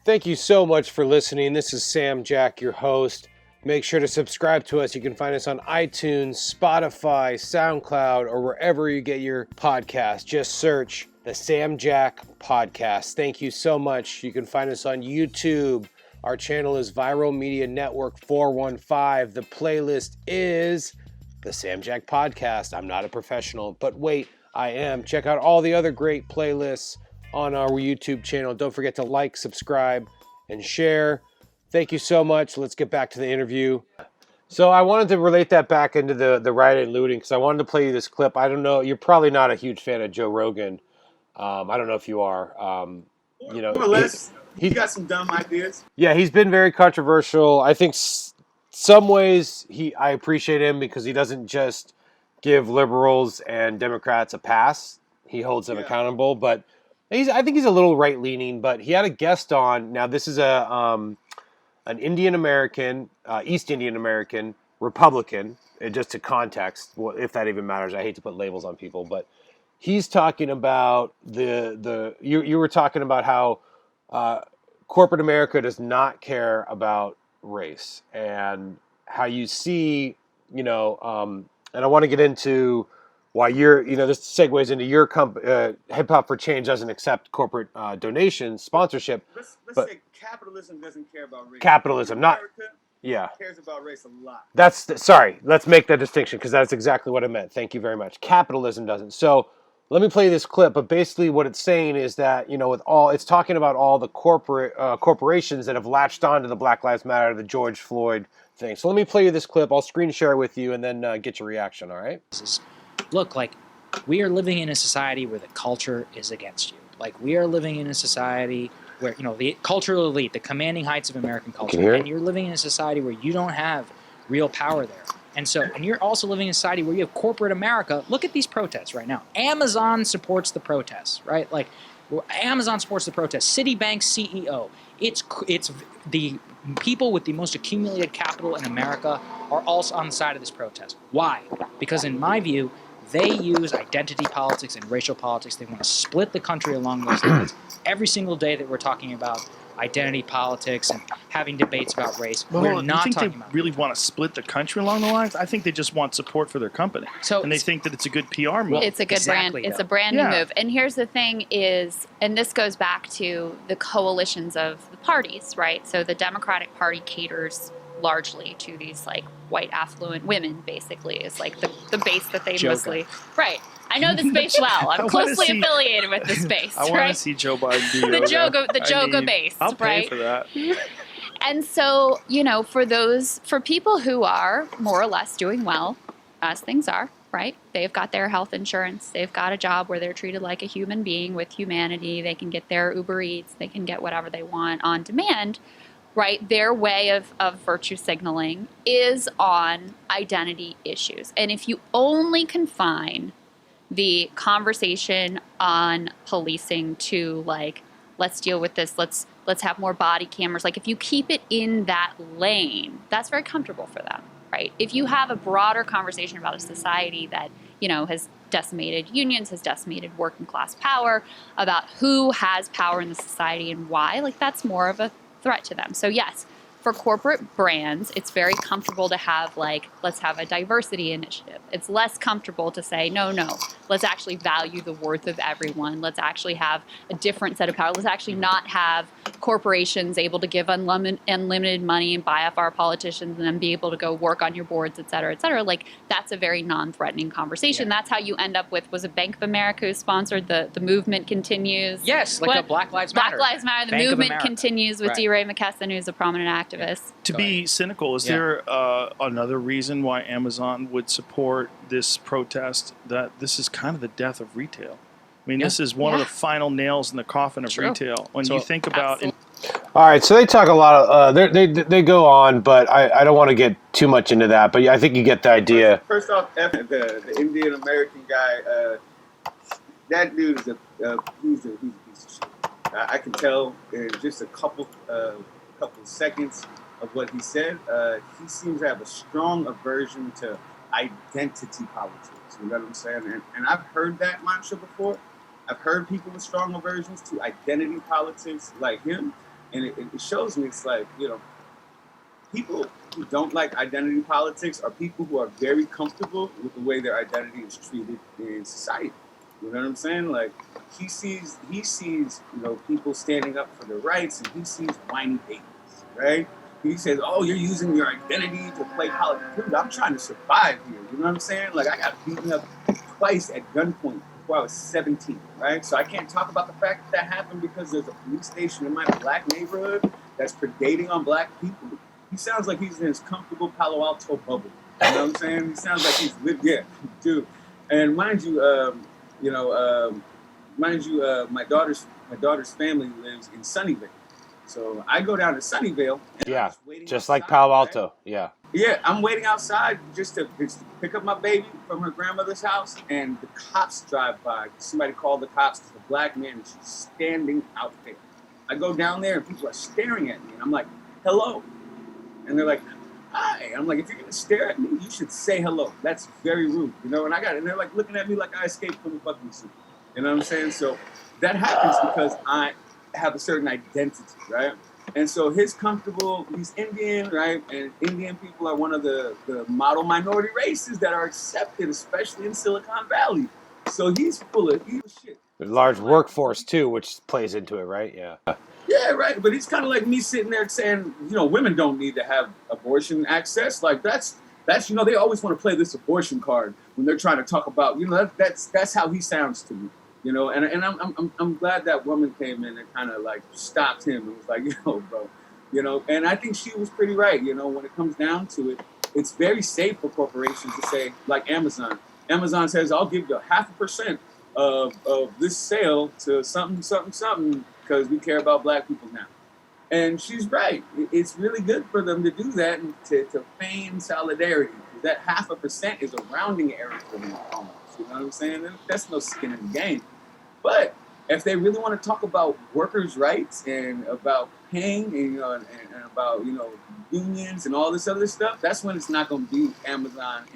Thank you so much for listening. This is Sam Jack, your host. Make sure to subscribe to us. You can find us on iTunes, Spotify, SoundCloud, or wherever you get your podcast. Just search the Sam Jack Podcast. Thank you so much. You can find us on YouTube. Our channel is Viral Media Network 415. The playlist is the Sam Jack Podcast. I'm not a professional, but wait, I am. Check out all the other great playlists on our YouTube channel. Don't forget to like, subscribe, and share. Thank you so much. Let's get back to the interview. So I wanted to relate that back into the riot and looting because I wanted to play you this clip. I don't know. You're probably not a huge fan of Joe Rogan. I don't know if you are. More or less, he got some dumb ideas. Yeah, he's been very controversial. I think some ways I appreciate him because he doesn't just give liberals and Democrats a pass. He holds them accountable. But I think he's a little right-leaning. But he had a guest on. Now, this is an Indian American, East Indian American Republican, just to context, if that even matters. I hate to put labels on people, but he's talking about you were talking about how corporate America does not care about race and how you see, and I want to get into why this segues into your Hip Hop for Change doesn't accept corporate donations, sponsorship. Let's say capitalism doesn't care about race. Capitalism, America cares about race a lot. Sorry, let's make that distinction because that's exactly what I meant. Thank you very much. Capitalism doesn't. So let me play this clip, but basically what it's saying is that, it's talking about all the corporations that have latched on to the Black Lives Matter, the George Floyd thing. So let me play you this clip. I'll screen share it with you and then get your reaction, all right? Look, we are living in a society where the culture is against you. We are living in a society where, the cultural elite, the commanding heights of American culture, and you're living in a society where you don't have real power there. And you're also living in a society where you have corporate America. Look at these protests right now. Amazon supports the protests, right? Amazon supports the protests. Citibank's CEO. It's the people with the most accumulated capital in America are also on the side of this protest. Why? Because in my view, they use identity politics and racial politics. They want to split the country along those lines. Every single day that we're talking about identity politics and having debates about race, we're not talking about. They really want to split the country along the lines? I think they just want support for their company. And they think that it's a good PR move. It's a good brand. It's a branding move. And here's the thing is, and this goes back to the coalitions of the parties, right? So the Democratic Party caters largely to these white affluent women, basically, is the base that they mostly I know the space well. I'm closely affiliated with the space. I want to see Joe Biden do the yoga base. I'll pay right? for that. And so, for people who are more or less doing well, as things are, right? They've got their health insurance. They've got a job where they're treated like a human being with humanity. They can get their Uber Eats. They can get whatever they want on demand, right? Their way of virtue signaling is on identity issues. And if you only confine the conversation on policing to like, let's deal with this, let's have more body cameras. Like if you keep it in that lane, that's very comfortable for them, right? If you have a broader conversation about a society that, has decimated unions, has decimated working class power, about who has power in the society and why, like that's more of a threat to them. So yes, for corporate brands, it's very comfortable to have like, let's have a diversity initiative. It's less comfortable to say, no, let's actually value the worth of everyone. Let's actually have a different set of power. Let's actually not have corporations able to give unlimited money and buy off our politicians and then be able to go work on your boards, et cetera, et cetera. Like that's a very non-threatening conversation. Yeah. That's how you end up with, was it Bank of America who sponsored the movement continues? Yes, like the Black Lives Matter. Black Lives Matter, the Bank movement continues with D. Ray McKesson, who's a prominent activist. To be cynical, is there another reason why Amazon would support this protest? That this is kind of the death of retail. I mean, this is one of the final nails in the coffin of retail. When you think about all right, so they talk a lot of they go on, but I don't want to get too much into that. But I think you get the idea. First off, the Indian American guy, that dude is he's a piece of shit. I can tell in just a couple seconds of what he said. He seems to have a strong aversion to identity politics. You know what I'm saying? And I've heard that mantra before. I've heard people with strong aversions to identity politics like him. And it shows me it's like, people who don't like identity politics are people who are very comfortable with the way their identity is treated in society. You know what I'm saying? Like he sees, people standing up for their rights, and he sees whiny babies, right? He says, "Oh, you're using your identity to play politics." Dude, I'm trying to survive here. You know what I'm saying? Like I got beaten up twice at gunpoint before I was 17, right? So I can't talk about the fact that happened because there's a police station in my black neighborhood that's predating on black people. He sounds like he's in his comfortable Palo Alto bubble. You know what I'm saying? He sounds like he's lived, dude. And mind you, my daughter's family lives in Sunnyvale. So I go down to Sunnyvale. And just like Palo Alto. Right? Yeah, I'm waiting outside just to pick up my baby from her grandmother's house, and the cops drive by. Somebody called the cops because the black man is standing out there. I go down there and people are staring at me, and I'm like, "Hello," and they're like, "Hi." I'm like, "If you're gonna stare at me, you should say hello. That's very rude, And they're like looking at me like I escaped from a fucking suit. You know what I'm saying? So that happens because I have a certain identity, right? And so he's Indian, right? And Indian people are one of the model minority races that are accepted, especially in Silicon Valley. So he's full of shit. There's a large workforce too, which plays into it, right? Yeah, right. But it's kind of like me sitting there saying, women don't need to have abortion access. Like that's they always want to play this abortion card when they're trying to talk about, that's how he sounds to me. And I'm glad that woman came in and kind of like stopped him and was like, bro, and I think she was pretty right. When it comes down to it, it's very safe for corporations to say, like Amazon. Amazon says, I'll give you 0.5% of this sale to something, because we care about black people now. And she's right. It's really good for them to do that and to feign solidarity. That 0.5% is a rounding error for them almost. You know what I'm saying? That's no skin in the game. But if they really want to talk about workers' rights and about paying and about unions and all this other stuff, that's when it's not going to be Amazon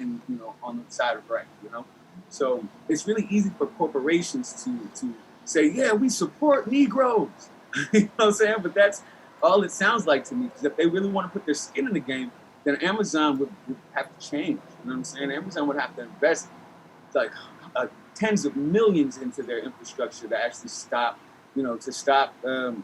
on the side of right. So it's really easy for corporations to say, yeah, we support Negroes. You know what I'm saying? But that's all it sounds like to me. Because if they really want to put their skin in the game, then Amazon would have to change. You know what I'm saying? Amazon would have to invest like tens of millions into their infrastructure to actually stop the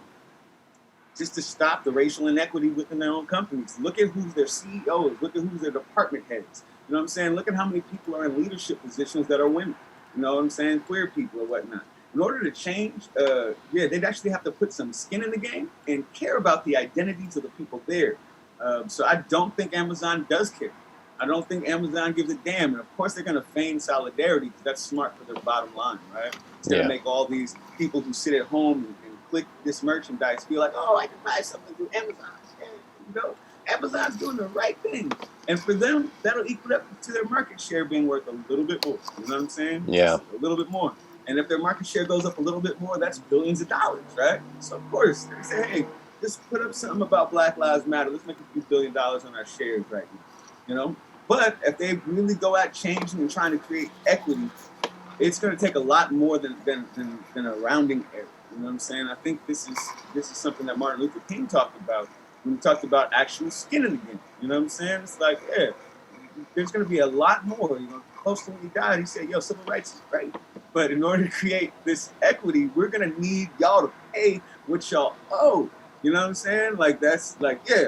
racial inequity within their own companies. Look at who's their CEOs. Look at who's their department heads. You know what I'm saying? Look at how many people are in leadership positions that are women. You know what I'm saying? Queer people or whatnot. In order to change, they'd actually have to put some skin in the game and care about the identities of the people there. So I don't think Amazon does care. I don't think Amazon gives a damn. And of course, they're going to feign solidarity because that's smart for their bottom line, right? It's going to make all these people who sit at home and click this merchandise feel like, oh, I can buy something through Amazon. Yeah, you know, Amazon's doing the right thing. And for them, that'll equal up to their market share being worth a little bit more. You know what I'm saying? Yeah. Just a little bit more. And if their market share goes up a little bit more, that's billions of dollars, right? So of course, they say, hey, just put up something about Black Lives Matter. Let's make a few $1 billion on our shares right now, you know? But if they really go at changing and trying to create equity, it's going to take a lot more than a rounding error. You know what I'm saying? I think this is something that Martin Luther King talked about when he talked about actual skin in the game. You know what I'm saying? It's like, yeah, there's going to be a lot more. You know, close to when he died, he said, yo, civil rights is great. But in order to create this equity, we're going to need y'all to pay what y'all owe. You know what I'm saying? Like, that's like, yeah,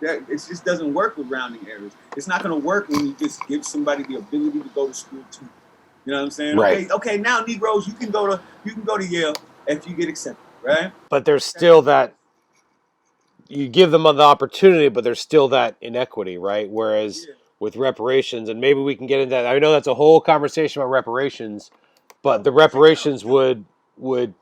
that it just doesn't work with rounding errors. It's not going to work when you just give somebody the ability to go to school too. You know what I'm saying? Right. Okay, now Negroes, you can go to Yale if you get accepted, right? But there's still that, you give them the opportunity, but there's still that inequity, right? Whereas with reparations, and maybe we can get into that. I know that's a whole conversation about reparations, but the reparations would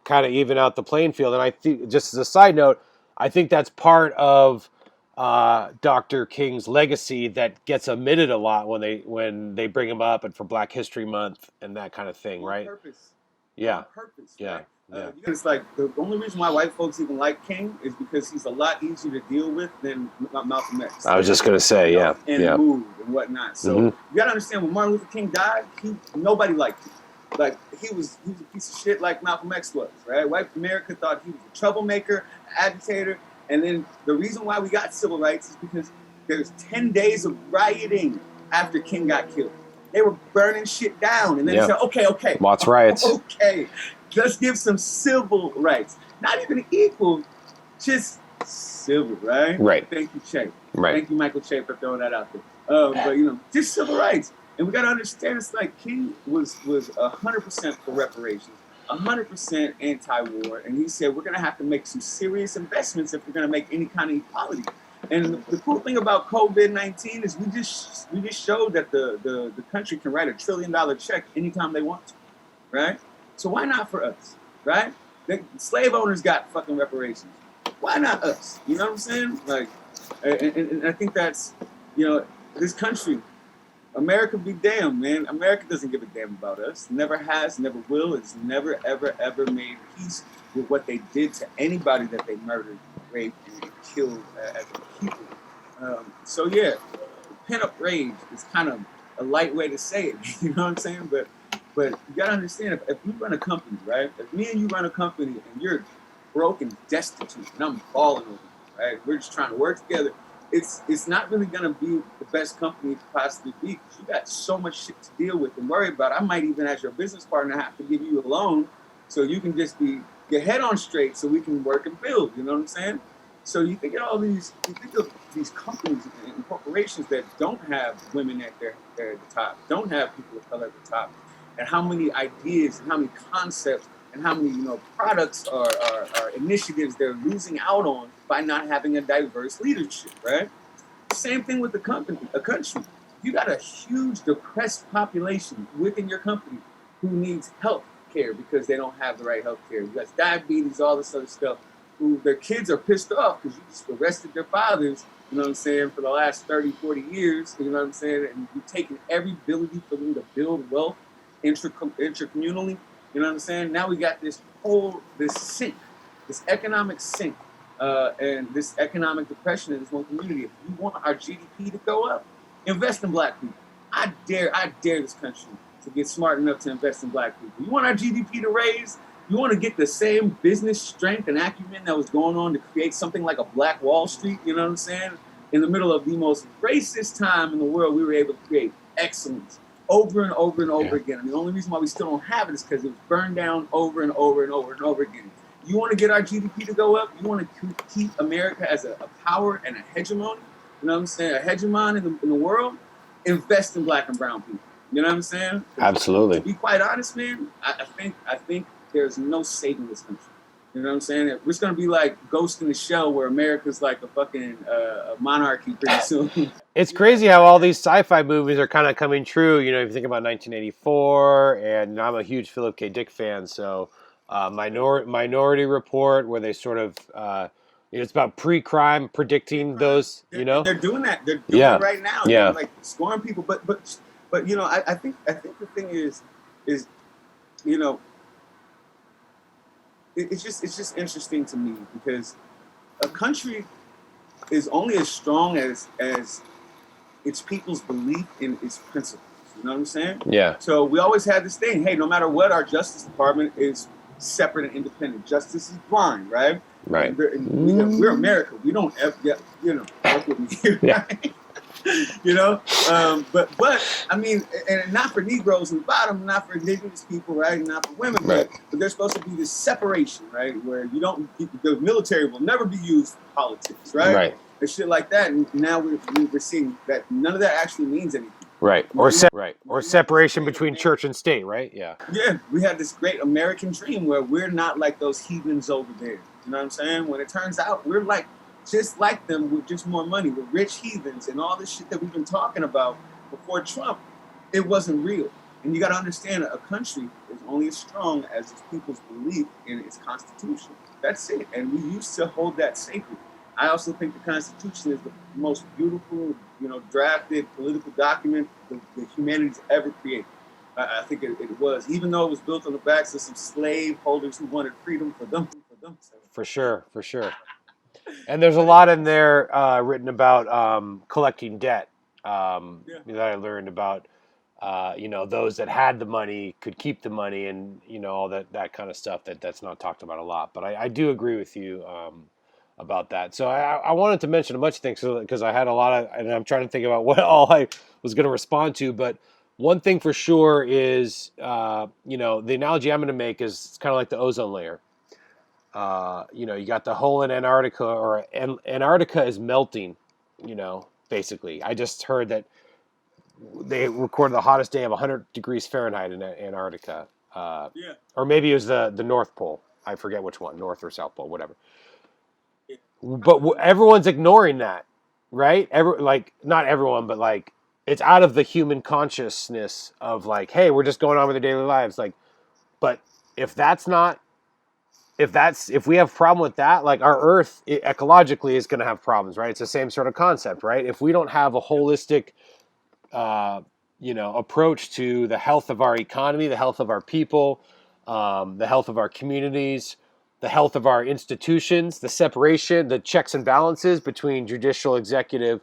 kind of even out the playing field. And I think, just as a side note, I think that's part of Dr. King's legacy that gets omitted a lot when they bring him up and for Black History Month and that kind of thing, right? Purpose. Yeah. On purpose. Yeah. Right? Yeah. It's like the only reason why white folks even like King is because he's a lot easier to deal with than Malcolm X. I was just gonna say, yeah, and yeah, mood and whatnot. So you gotta understand, when Martin Luther King died, nobody liked him. Like he was a piece of shit, like Malcolm X was. Right? White America thought he was a troublemaker, an agitator, and then the reason why we got civil rights is because there's 10 days of rioting after King got killed. They were burning shit down, and then they said, okay, lots of riots. Okay, let's give some civil rights. Not even equal, just civil, right? Right. Thank you, Che. Right. Thank you, Michael Che, for throwing that out there. But you know, just civil rights, and we got to understand, it's like King was 100% for reparations, 100% anti-war, and he said we're gonna have to make some serious investments if we're gonna make any kind of equality. And the cool thing about COVID-19 is we just showed that the country can write $1 trillion check anytime they want to, right? So why not for us, right? The slave owners got fucking reparations. Why not us? You know what I'm saying? Like, and I think that's, you know, this country, America be damned, man. America doesn't give a damn about us. Never has, never will. It's never, ever, ever made peace with what they did to anybody that they murdered, raped, and killed as a people. So yeah, pent-up rage is kind of a light way to say it. You know what I'm saying? But you gotta understand, if you run a company, right? If me and you run a company and you're broke and destitute, and I'm balling over you, right? We're just trying to work together. It's not really gonna be the best company it could possibly be, because you got so much shit to deal with and worry about. I might even, as your business partner, have to give you a loan so you can just get head on straight so we can work and build. You know what I'm saying? So you think of these companies and corporations that don't have women at the top, don't have people of color at the top, and how many ideas and how many concepts and how many products or initiatives they're losing out on by not having a diverse leadership, right? Same thing with a country. You got a huge depressed population within your company who needs health care because they don't have the right health care. You got diabetes, all this other stuff. Who their kids are pissed off because you just arrested their fathers, you know what I'm saying, for the last 30, 40 years, you know what I'm saying, and you've taken every ability for them to build wealth intercommunally, you know what I'm saying. Now we got this sink, this economic sink, and this economic depression in this one community. If you want our GDP to go up, invest in black people. I dare this country to get smart enough to invest in black people. You want our GDP to raise? You want to get the same business strength and acumen that was going on to create something like a Black Wall Street, you know what I'm saying? In the middle of the most racist time in the world, we were able to create excellence over and over and over again. And the only reason why we still don't have it is because it was burned down over and over and over and over again. You want to get our GDP to go up? You want to keep America as a power and a hegemon? You know what I'm saying? A hegemon in the world? Invest in black and brown people. You know what I'm saying? Absolutely. To be quite honest, man, I think there's no saving this country. You know what I'm saying? It's going to be like Ghost in the Shell, where America's like a fucking a monarchy pretty soon. It's crazy how all these sci-fi movies are kind of coming true. You know, if you think about 1984, and I'm a huge Philip K. Dick fan, so Minority Report, where they sort of, it's about pre-crime predicting those. You know, they're doing that. They're doing it right now. Yeah. They're like scoring people, but you know, I think the thing is, you know, it's just interesting to me because a country is only as strong as its people's belief in its principles. You know what I'm saying? Yeah. So we always had this thing. Hey, no matter what, our Justice Department is separate and independent. Justice is blind, right? Right. We're America. We don't ever, you know, work with me. Yeah. You know, but I mean, and not for Negroes in the bottom, not for indigenous people, right? Not for women, Right. but there's supposed to be this separation, right? Where you don't, the military will never be used for politics, right? Right. And shit like that. And now we're seeing that none of that actually means anything. Right. Or separation between church and state, right? Yeah. Yeah, we had this great American dream where we're not like those heathens over there. You know what I'm saying? When it turns out we're like just like them with just more money. We're rich heathens and all this shit that we've been talking about before Trump, it wasn't real. And you got to understand a country is only as strong as its people's belief in its constitution. That's it. And we used to hold that sacred. I also think the Constitution is the most beautiful, you know, drafted political document that humanity's ever created. I think it was, even though it was built on the backs of some slave holders who wanted freedom for them. For sure. And there's a lot in there written about collecting debt that I learned about. You know, those that had the money could keep the money, and you know all that kind of stuff that's not talked about a lot. But I do agree with you about that. So I wanted to mention a bunch of things because I had a lot of, and I'm trying to think about what all I was going to respond to. But one thing for sure is, you know, the analogy I'm going to make is it's kind of like the ozone layer. You know, you got the hole in Antarctica, or Antarctica is melting, you know, basically. I just heard that they recorded the hottest day of 100 degrees Fahrenheit in Antarctica. Or maybe it was the North Pole. I forget which one, North or South Pole, whatever. But everyone's ignoring that, right? Not everyone, but like, it's out of the human consciousness of like, hey, we're just going on with our daily lives. Like, but if we have a problem with that, like our Earth ecologically is going to have problems, right? It's the same sort of concept, right? If we don't have a holistic, you know, approach to the health of our economy, the health of our people, the health of our communities, the health of our institutions, the separation, the checks and balances between judicial, executive,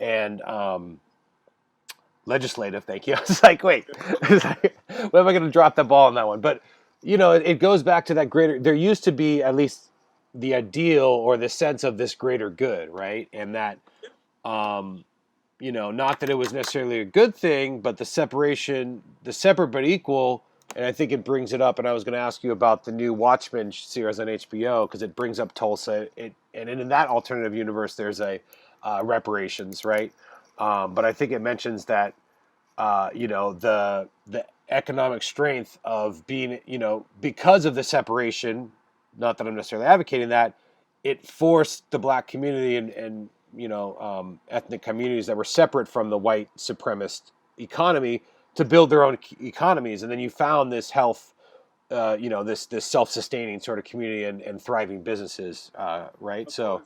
and legislative. Thank you. I was like, wait, when am I going to drop the ball on that one? But you know, it goes back to that greater. There used to be at least the ideal or the sense of this greater good, right? And that, you know, not that it was necessarily a good thing, but the separation, the separate but equal. And I think it brings it up. And I was going to ask you about the new Watchmen series on HBO because it brings up Tulsa. And in that alternative universe, there's a reparations, right? But I think it mentions that, you know, the economic strength of being, you know, because of the separation, not that I'm necessarily advocating that, it forced the black community and you know, ethnic communities that were separate from the white supremacist economy to build their own economies. And then you found this health, you know, this self-sustaining sort of community and thriving businesses, right? So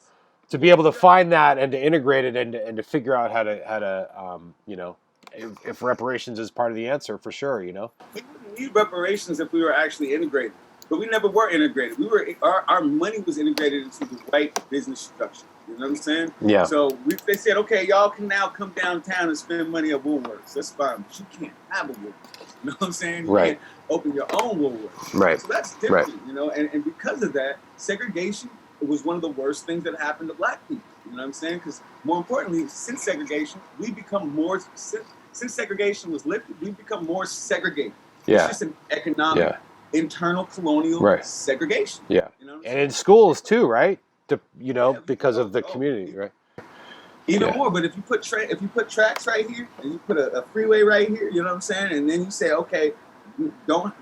to be able to find that and to integrate it and to figure out how to you know, if reparations is part of the answer, for sure, you know. We wouldn't need reparations if we were actually integrated, but we never were integrated. Our money was integrated into the white business structure. You know what I'm saying? Yeah. So they said, okay, y'all can now come downtown and spend money at Woolworths. That's fine, but you can't have a Woolworths. You know what I'm saying? You Right. can't open your own Woolworths. Right. So that's different, Right. you know. And because of that, segregation was one of the worst things that happened to black people. You know what I'm saying? Because more importantly, since segregation, we become more. Since segregation was lifted, we've become more segregated. Yeah. It's just an economic, internal colonial segregation. Yeah. You know and in schools too, right? You know, because of the community, right? Even more, but if you put tracks right here, and you put a freeway right here, you know what I'm saying, and then you say, okay, don't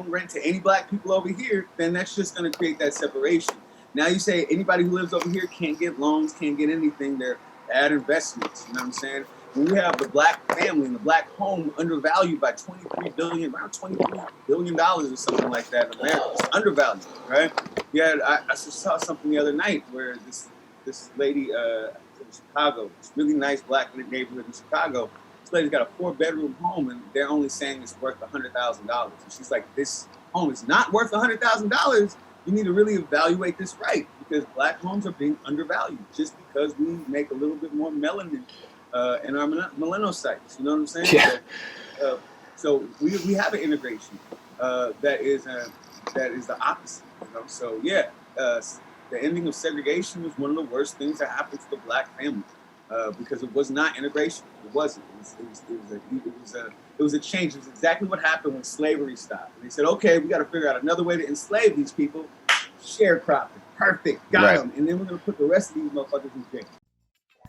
rent to any black people over here, then that's just going to create that separation. Now you say anybody who lives over here can't get loans, can't get anything. They're bad investments. You know what I'm saying? When we have the black family and the black home undervalued by around $23 billion or something like that in America, it's undervalued, right? Yeah, I just saw something the other night where this lady in Chicago, this really nice black neighborhood in Chicago. This lady's got a 4-bedroom home, and they're only saying it's worth $100,000. And she's like, "This home is not worth $100,000. You need to really evaluate this right, because black homes are being undervalued just because we make a little bit more melanin in our melanocytes." You know what I'm saying? Yeah. So we have an integration that is the opposite. You know? So yeah. The ending of segregation was one of the worst things that happened to the black family because it was not integration. It wasn't. It was a change. It was exactly what happened when slavery stopped. And they said, okay, we got to figure out another way to enslave these people. Sharecropping. Perfect. Got them. And then we're going to put the rest of these motherfuckers in jail.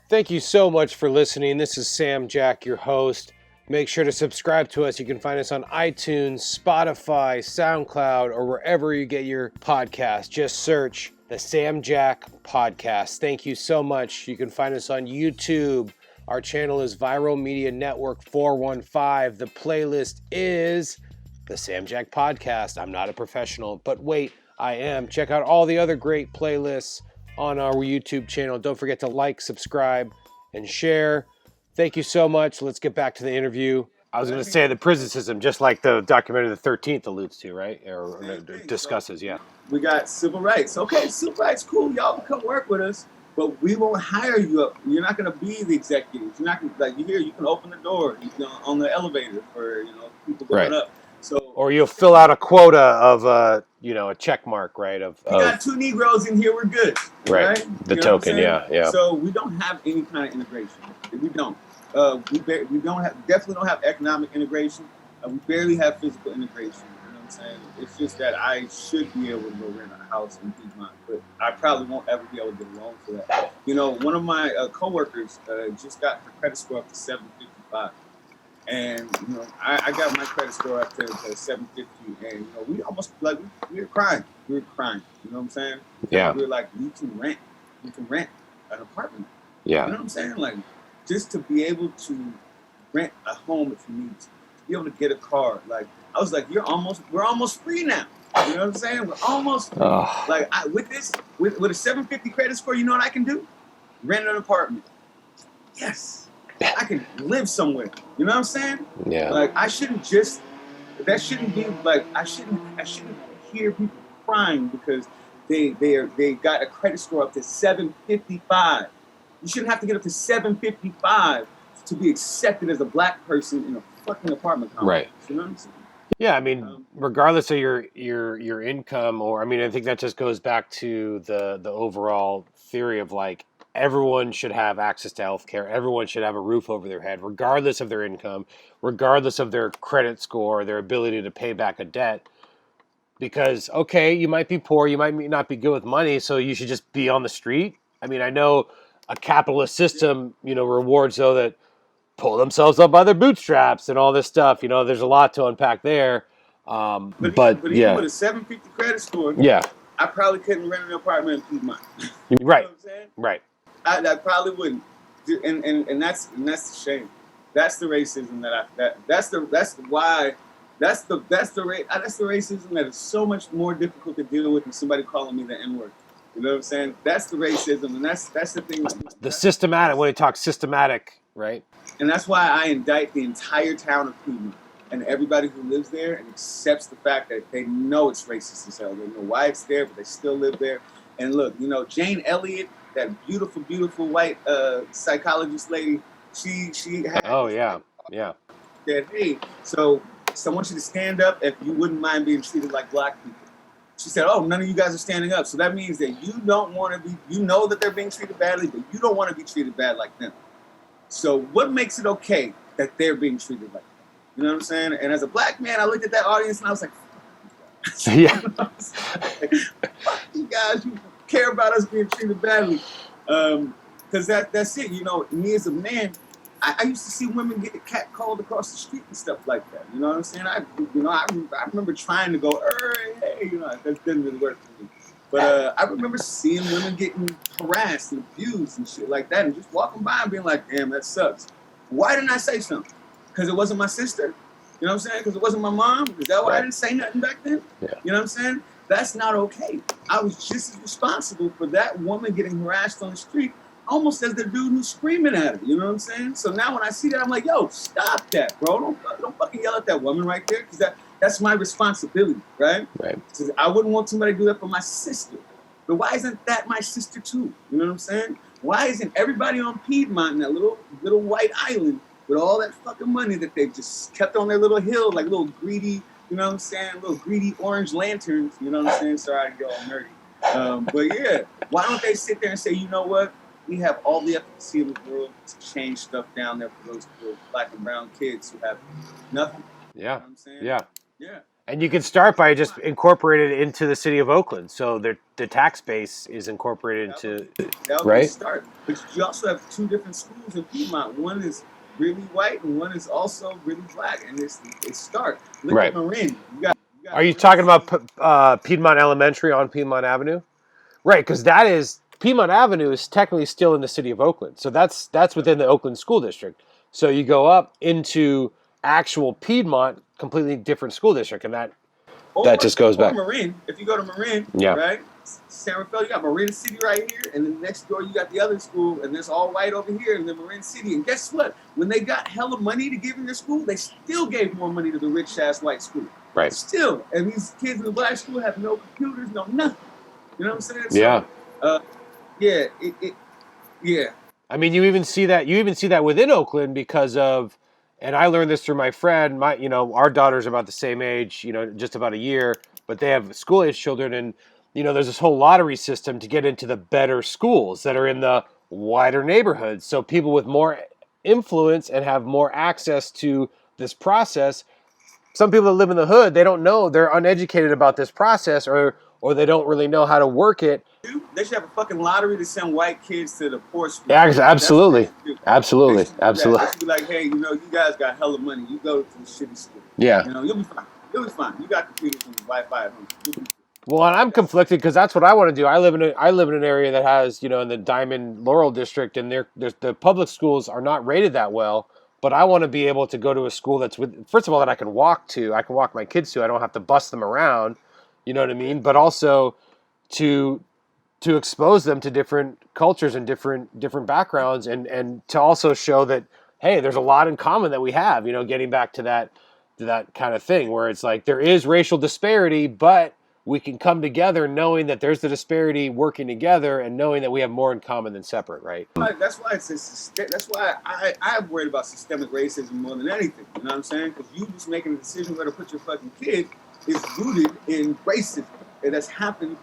Thank you so much for listening. This is Sam Jack, your host. Make sure to subscribe to us. You can find us on iTunes, Spotify, SoundCloud, or wherever you get your podcast. Just search the Sam Jack Podcast. Thank you so much. You can find us on YouTube. Our channel is Viral Media Network 415. The playlist is the Sam Jack Podcast. I'm not a professional, but wait, I am. Check out all the other great playlists on our YouTube channel. Don't forget to like, subscribe, and share. Thank you so much. Let's get back to the interview. I was going to say the prison system, just like the documentary The 13th alludes to, right? Or discusses, yeah. We got civil rights. Okay, civil rights, cool. Y'all can come work with us, but we won't hire you up. You're not going to be the executive. You're not going to, like, you here, you can open the door on the elevator for, people going up. So, or you'll fill out a quota of, a check mark, right? We got 2 Negroes in here, we're good. Right? The token, yeah. So we don't have any kind of integration. We don't. We definitely don't have economic integration. We barely have physical integration. You know what I'm saying? It's just that I should be able to go rent a house in Piedmont, but I probably won't ever be able to get a loan for that. One of my coworkers just got her credit score up to 755. And, I got my credit score up to 750. And, we almost, we were crying. We were crying. You know what I'm saying? Yeah. We were like, we can rent an apartment. Yeah. You know what I'm saying? Like, just to be able to rent a home if you need to be able to get a car. Like, I was like, we're almost free now. You know what I'm saying? We're almost free. Like, with a 750 credit score, you know what I can do? Rent an apartment. Yes. I can live somewhere. You know what I'm saying? Yeah. Like, I shouldn't hear people crying because they got a credit score up to 755. You shouldn't have to get up to 755 to be accepted as a black person in a fucking apartment complex. Right. You know what I'm saying? Yeah, I mean, regardless of your income, or I think that just goes back to the overall theory of like everyone should have access to healthcare. Everyone should have a roof over their head, regardless of their income, regardless of their credit score, their ability to pay back a debt. Because, okay, you might be poor, you might not be good with money, so you should just be on the street. I mean, I know a capitalist system, rewards those that pull themselves up by their bootstraps and all this stuff. There's a lot to unpack there. But even yeah. with a 750 credit score, yeah, I probably couldn't rent an apartment in Piedmont. Right. You know what I'm saying? Right. I probably wouldn't. And that's the shame. That's the racism that's the racism that is so much more difficult to deal with than somebody calling me the N-word. You know what I'm saying? That's the racism, and that's the thing. The systematic, when you talk systematic, right? And that's why I indict the entire town of Piedmont and everybody who lives there and accepts the fact that they know it's racist as hell. They know why it's there, but they still live there. And look, Jane Elliott, that beautiful, beautiful white psychologist lady, she had... Oh, yeah. Said, hey, so I want you to stand up if you wouldn't mind being treated like black people. She said, oh, none of you guys are standing up. So that means that you don't want to be, that they're being treated badly, but you don't want to be treated bad like them. So what makes it okay that they're being treated like that? You know what I'm saying? And as a black man, I looked at that audience and I was like, yeah. Fuck you guys, you care about us being treated badly. Because that's it. You know, me as a man, I used to see women get catcalled across the street and stuff like that. You know what I'm saying? I remember trying to go, hey, you know, that didn't really work for me. But I remember seeing women getting harassed and abused and shit like that, and just walking by and being like, damn, that sucks. Why didn't I say something? Because it wasn't my sister? You know what I'm saying? Because it wasn't my mom? Is that why I didn't say nothing back then? Yeah. You know what I'm saying? That's not okay. I was just as responsible for that woman getting harassed on the street almost as the dude who's screaming at her. You know what I'm saying? So now when I see that, I'm like, yo, stop that, bro. Don't fucking yell at that woman right there, because that's my responsibility, right? Right. I wouldn't want somebody to do that for my sister. But why isn't that my sister too? You know what I'm saying? Why isn't everybody on Piedmont, in that little white island, with all that fucking money that they've just kept on their little hill, like little greedy, you know what I'm saying? Little greedy orange lanterns, you know what I'm saying? Sorry to get all nerdy. But yeah, why don't they sit there and say, you know what? We have all the efficacy in the world to change stuff down there for those black and brown kids who have nothing. Yeah. You know what I'm saying? Yeah. Yeah. And you can start by just incorporating it into the city of Oakland. So the tax base is incorporated into, that would be a start. But you also have two different schools in Piedmont. One is really white and one is also really black. And it's stark. Look at Marin. Are you talking about Piedmont Elementary on Piedmont Avenue? Right, because Piedmont Avenue is technically still in the city of Oakland. So that's within the Oakland School District. So you go up into actual Piedmont, completely different school district, and that just goes back. Marin, if you go to Marin, yeah. Right? San Rafael, you got Marin City right here, and then next door you got the other school, and there's all white over here in the Marin City. And guess what? When they got hella money to give in their school, they still gave more money to the rich ass white school. Right. Still. And these kids in the black school have no computers, no nothing. You know what I'm saying? Yeah. So, yeah. I mean, you even see that within Oakland because of, and I learned this through my friend. Our daughter's about the same age, just about a year, but they have school-age children, and there's this whole lottery system to get into the better schools that are in the wider neighborhoods. So people with more influence and have more access to this process. Some people that live in the hood, they don't know, they're uneducated about this process, or they don't really know how to work it. They should have a fucking lottery to send white kids to the poor schools. Yeah, absolutely. Absolutely. They should be like, hey, you guys got hella money. You go to the shitty school. Yeah. You'll be fine. You'll be fine. You got computers and Wi-Fi at home. Well, and I'm conflicted because that's what I want to do. I live in an area that has, in the Diamond Laurel district, and the public schools are not rated that well. But I want to be able to go to a school that's first of all, that I can walk to. I can walk my kids to. I don't have to bus them around. You know what I mean? But also to expose them to different cultures and different backgrounds, and to also show that, hey, there's a lot in common that we have. Getting back to that kind of thing where it's like there is racial disparity, but we can come together knowing that there's the disparity working together and knowing that we have more in common than separate, right? That's why I'm worried about systemic racism more than anything. You know what I'm saying? Because you just making a decision where to put your fucking kid is rooted in racism, and that's happened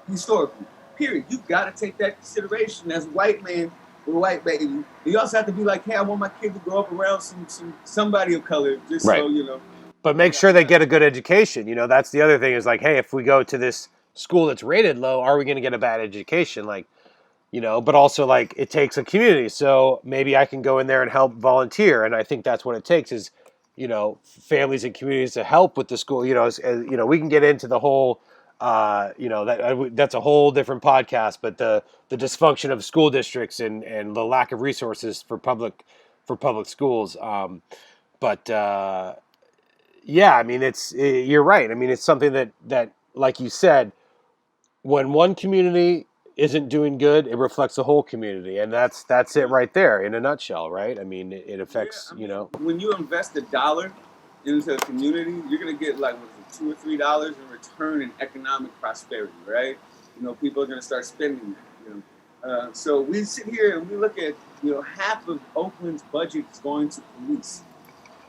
historically. Period. You got to take that consideration as a white man with a white baby. You also have to be like, hey, I want my kid to grow up around somebody of color, just right. So But make sure they get a good education. That's the other thing is like, hey, if we go to this school that's rated low, are we going to get a bad education? Like, but also like it takes a community. So maybe I can go in there and help volunteer. And I think that's what it takes is, families and communities to help with the school. We can get into the whole, that's a whole different podcast, but the dysfunction of school districts and the lack of resources for public schools. Yeah, I mean, you're right. I mean, it's something that, like you said, when one community isn't doing good, it reflects the whole community, and that's it right there in a nutshell, right? I mean, it affects, When you invest $1 into a community, you're gonna get like $2 or $3 in return in economic prosperity, right? People are gonna start spending that. So we sit here and we look at half of Oakland's budget is going to police.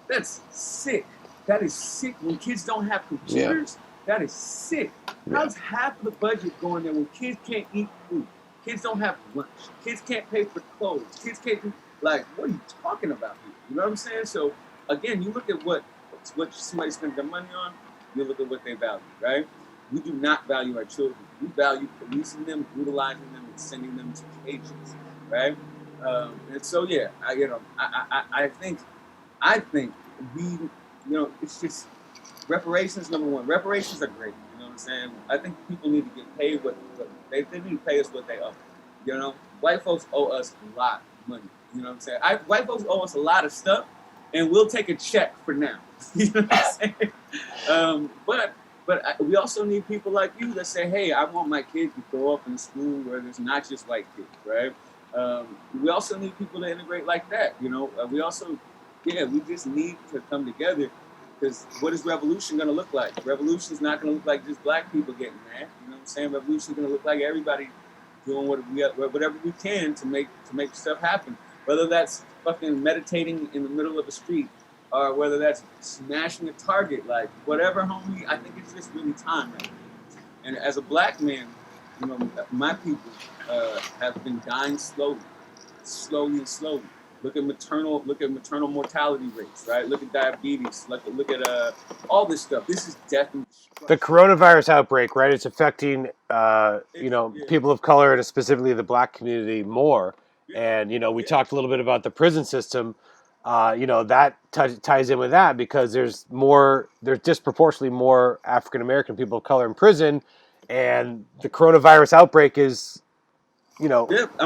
That's sick. That is sick. When kids don't have computers, that is sick. How's half of the budget going there when kids can't eat food? Kids don't have lunch. Kids can't pay for clothes. Kids can't do, what are you talking about here? You know what I'm saying? So, again, you look at what somebody spends their money on, you look at what they value, right? We do not value our children. We value policing them, brutalizing them, and sending them to cages. right? And so yeah, I think we, it's just reparations. Number one, reparations are great. You know what I'm saying? I think people need to get paid what they need to pay us what they owe. White folks owe us a lot of money. You know what I'm saying? White folks owe us a lot of stuff, and we'll take a check for now. You know what I'm saying? But we also need people like you that say, hey, I want my kids to grow up in a school where there's not just white kids, right? We also need people to integrate like that. We also, we just need to come together, because what is revolution going to look like? Revolution is not going to look like just black people getting mad. You know what I'm saying? Revolution is going to look like everybody doing whatever we can to make stuff happen. Whether that's fucking meditating in the middle of the street, or whether that's smashing a target, like whatever, homie. I think it's just really time right now. And as a black man, my people have been dying slowly. Look at maternal mortality rates, right? Look at diabetes. Look at all this stuff. This is death and destruction. The coronavirus outbreak, right? It's affecting people of color and specifically the black community more. And we talked a little bit about the prison system. That ties in with that, because there's disproportionately more African American people of color in prison, and the coronavirus outbreak is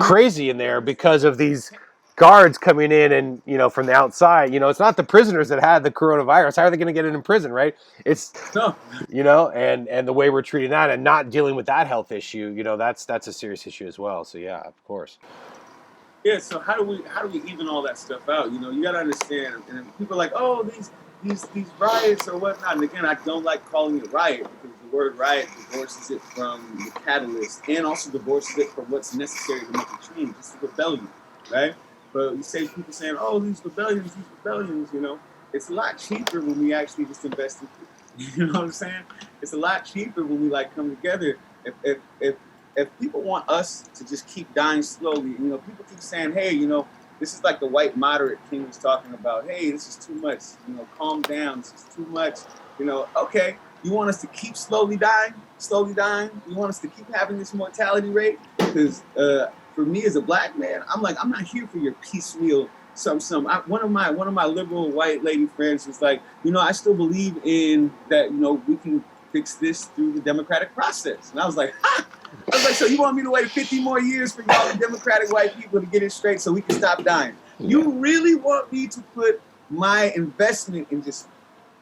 crazy in there because of these guards coming in and from the outside. It's not the prisoners that had the coronavirus. How are they going to get it in prison, right? It's and the way we're treating that and not dealing with that health issue, that's a serious issue as well. So yeah, of course. Yeah, so how do we even all that stuff out? You got to understand, and people are like, oh, these riots or whatnot. And again, I don't like calling it riot, because the word riot divorces it from the catalyst, and also divorces it from what's necessary to make a change. It's a rebellion, right? But you say people saying, oh, these rebellions, it's a lot cheaper when we actually just invest in people. You know what I'm saying? It's a lot cheaper when we come together. If people want us to just keep dying slowly, people keep saying, hey, this is like the white moderate King was talking about. Hey, this is too much. Calm down. This is too much. Okay, you want us to keep slowly dying? You want us to keep having this mortality rate? Because for me as a black man, I'm not here for your piecemeal one of my liberal white lady friends was like, I still believe in that, we can fix this through the democratic process. And I was like, ha! So you want me to wait 50 more years for y'all, the democratic white people, to get it straight so we can stop dying? You really want me to put my investment in just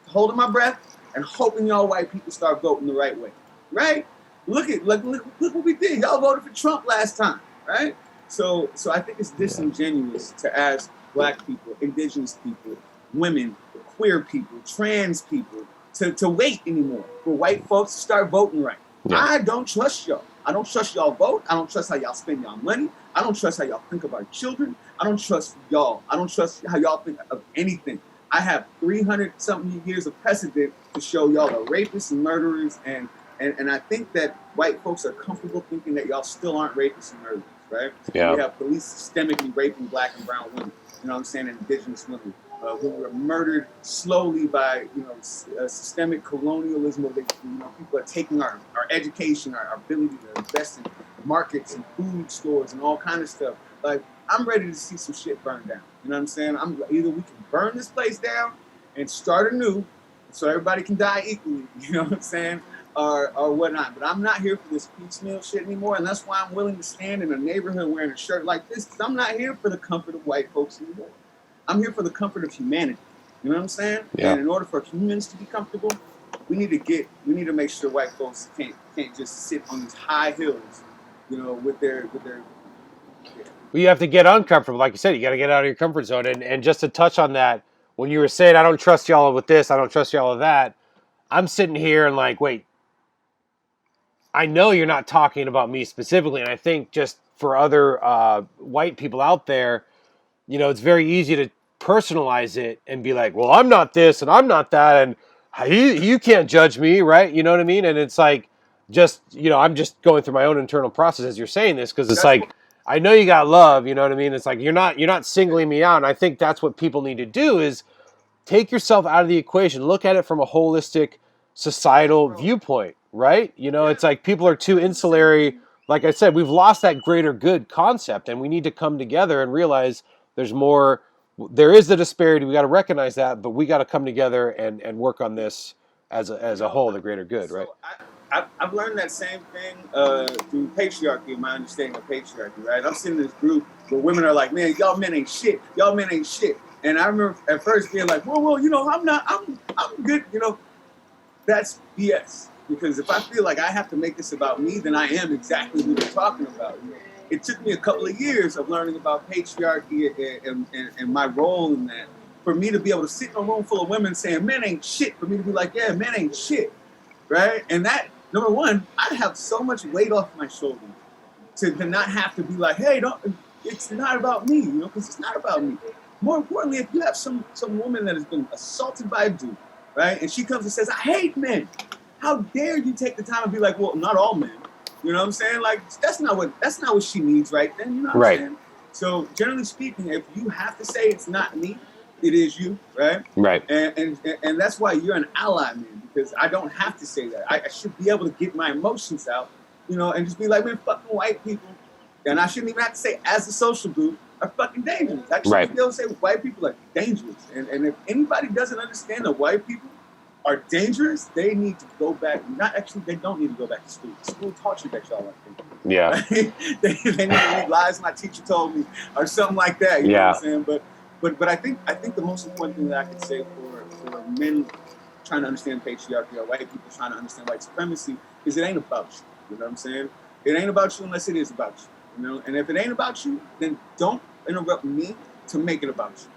holding my breath and hoping y'all white people start voting the right way, right? Look what we did. Y'all voted for Trump last time, right? So I think it's disingenuous to ask black people, indigenous people, women, queer people, trans people to wait anymore for white folks to start voting right. Yeah. I don't trust y'all. I don't trust y'all vote. I don't trust how y'all spend y'all money. I don't trust how y'all think of our children. I don't trust y'all. I don't trust how y'all think of anything. I have 300-something years of precedent to show y'all are rapists and murderers, and I think that white folks are comfortable thinking that y'all still aren't rapists and murderers, right? Yeah. We have police systemically raping black and brown women, and indigenous women. Who were murdered slowly by systemic colonialism, where people are taking our education, our ability to invest in markets and food stores and all kind of stuff. Like, I'm ready to see some shit burn down. You know what I'm saying? Either we can burn this place down and start anew, so everybody can die equally. You know what I'm saying? Or whatnot. But I'm not here for this piecemeal shit anymore, and that's why I'm willing to stand in a neighborhood wearing a shirt like this. Because I'm not here for the comfort of white folks anymore. I'm here for the comfort of humanity. You know what I'm saying? Yeah. And in order for humans to be comfortable, we need to make sure white folks can't just sit on these high hills, with their. Well, you have to get uncomfortable, like you said. You got to get out of your comfort zone. And just to touch on that, when you were saying, I don't trust y'all with this, I don't trust y'all with that, I'm sitting here and like, wait, I know you're not talking about me specifically, and I think just for other white people out there, it's very easy to personalize it and be like, well, I'm not this and I'm not that, and you can't judge me, right? You know what I mean? And it's like, just, I'm just going through my own internal process as you're saying this, because it's like, I know you got love, you know what I mean? It's like, you're not singling me out. And I think that's what people need to do, is take yourself out of the equation. Look at it from a holistic societal viewpoint, right? It's like people are too insulary like I said, we've lost that greater good concept, and we need to come together and realize there's more. There is the disparity. We got to recognize that, but we got to come together and work on this as a whole, the greater good, right? I've learned that same thing through patriarchy, my understanding of patriarchy, right? I'm sitting in this group where women are like, man, y'all men ain't shit. Y'all men ain't shit. And I remember at first being like, whoa, you know, I'm good. You know, that's BS. Because if I feel like I have to make this about me, then I am exactly what you're talking about. It took me a couple of years of learning about patriarchy and my role in that for me to be able to sit in a room full of women saying, men ain't shit, for me to be like, yeah, men ain't shit, right? And that, number one, I have so much weight off my shoulders to not have to be like, hey, it's not about me, you know, because it's not about me. More importantly, if you have some woman that has been assaulted by a dude, right, and she comes and says, I hate men, how dare you take the time and be like, well, not all men. You know what I'm saying? Like, that's not what she needs right then. You know what I'm saying? So generally speaking, if you have to say it's not me, it is you, right? Right. And that's why you're an ally, man, because I don't have to say that. I should be able to get my emotions out, you know, and just be like, man, fucking white people. And I shouldn't even have to say as a social group are fucking dangerous. I should be able to say white people are dangerous. And if anybody doesn't understand that white people are dangerous, they need to go back. They don't need to go back to school. School taught you that y'all are dangerous. Yeah. Right? they need to read lies my teacher told me or something like that. You know what I'm saying? But I think the most important thing that I could say for men trying to understand patriarchy or white people trying to understand white supremacy is it ain't about you. You know what I'm saying? It ain't about you unless it is about you. You know, and if it ain't about you, then don't interrupt me to make it about you.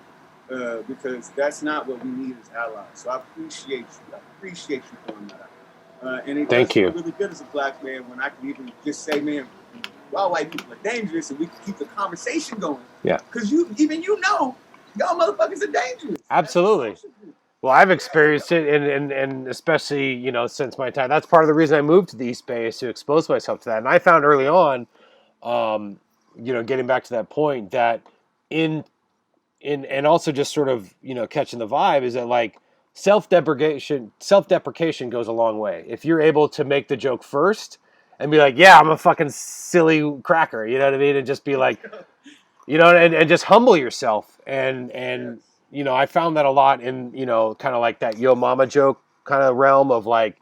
Because that's not what we need as allies. So I appreciate you. I appreciate you doing that. And it does feel really good as a black man when I can even just say, man, while white people are dangerous and we can keep the conversation going. Yeah. Because you know, y'all motherfuckers are dangerous. Absolutely. Well, I've experienced it, and especially, you know, since my time. That's part of the reason I moved to the East Bay is to expose myself to that. And I found early on, you know, getting back to that point, that and also just sort of, you know, catching the vibe is that, like, self-deprecation goes a long way. If you're able to make the joke first and be like, yeah, I'm a fucking silly cracker, you know what I mean? And just be like, you know, and just humble yourself. And you know, I found that a lot in, you know, kind of like that yo mama joke kind of realm of like,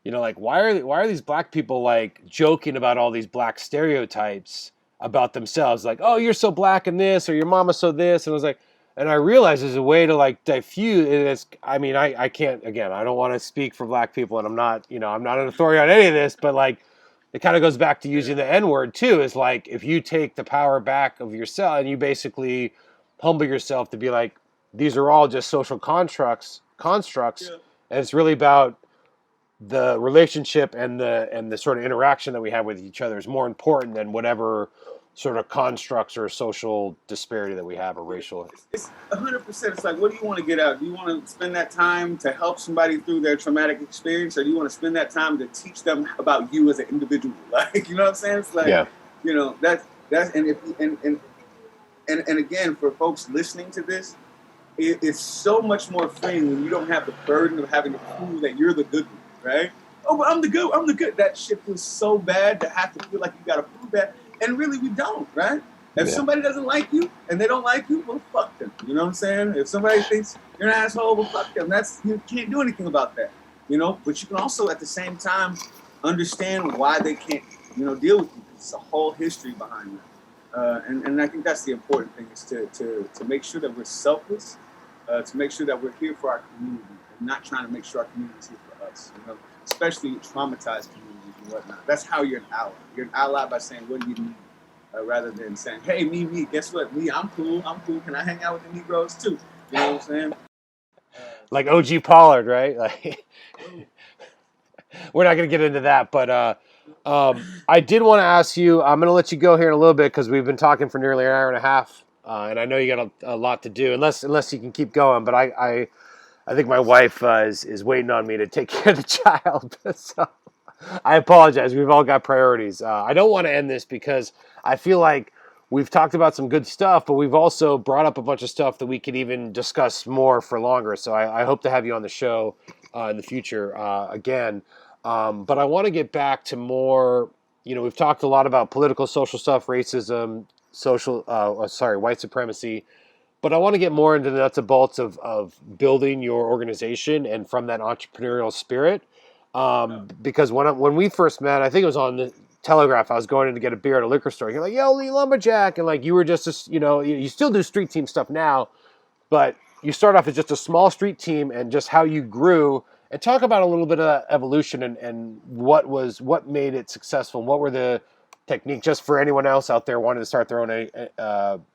you know, like, why are these black people like joking about all these black stereotypes about themselves? Like, oh, you're so black in this, or your mama's so this. And I was like, and I realized there's a way to like diffuse. It's, I mean, I can't, again, I don't want to speak for black people, and I'm not, you know, I'm not an authority on any of this, but like, it kind of goes back to using the N word too. Is like, if you take the power back of yourself and you basically humble yourself to be like, these are all just social constructs, and it's really about the relationship and the sort of interaction that we have with each other is more important than whatever sort of constructs or social disparity that we have, or racial. It's 100%. It's like, what do you want to get out? Do you want to spend that time to help somebody through their traumatic experience, or do you want to spend that time to teach them about you as an individual? Like, you know what I'm saying? It's like, you know, that's and again, for folks listening to this, it's so much more freeing when you don't have the burden of having to prove that you're the good one. Right? Oh, but I'm the good. That shit feels so bad to have to feel like you gotta prove that. And really we don't, right? If somebody doesn't like you and they don't like you, well, fuck them. You know what I'm saying? If somebody thinks you're an asshole, well, fuck them. You can't do anything about that. You know? But you can also at the same time understand why they can't, you know, deal with you. It's a whole history behind that. And I think that's the important thing, is to make sure that we're selfless, to make sure that we're here for our community and not trying to make sure our community is here for us, you know, especially traumatized communities and whatnot. That's how you're an ally. You're an ally by saying, what do you need? Rather than saying, hey, me, guess what? Me, I'm cool. Can I hang out with the Negroes too? You know what I'm saying? Like OG Pollard, right? Like, we're not going to get into that, but I did want to ask you, I'm going to let you go here in a little bit because we've been talking for nearly an hour and a half, and I know you got a lot to do, unless you can keep going, but I think my wife is waiting on me to take care of the child, so I apologize. We've all got priorities. I don't want to end this because I feel like we've talked about some good stuff, but we've also brought up a bunch of stuff that we could even discuss more for longer. So I hope to have you on the show in the future again. But I want to get back to more we've talked a lot about political, social stuff, racism, white supremacy. But I want to get more into the nuts and bolts of building your organization and from that entrepreneurial spirit. Because when we first met, I think it was on the Telegraph. I was going in to get a beer at a liquor store. You're like, "Yo, Lee Lumberjack," and like you were just, you still do street team stuff now, but you start off as just a small street team and just how you grew. And talk about a little bit of that evolution and what made it successful. And what were the technique just for anyone else out there wanting to start their own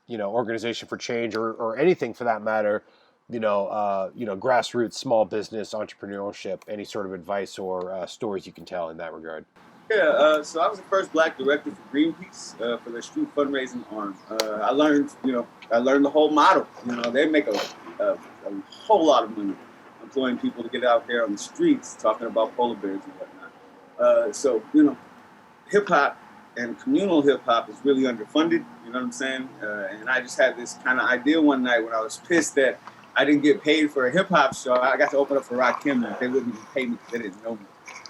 organization for change or anything for that matter, grassroots small business entrepreneurship, any sort of advice or stories you can tell in that regard. Yeah, so I was the first Black director for Greenpeace for their street fundraising arm. I learned the whole model. They make a whole lot of money employing people to get out there on the streets talking about polar bears and whatnot. So hip hop and communal hip hop is really underfunded. You know what I'm saying? And I just had this kind of idea one night when I was pissed that I didn't get paid for a hip hop show. I got to open up for Rakim, and they wouldn't even pay me because they didn't know me.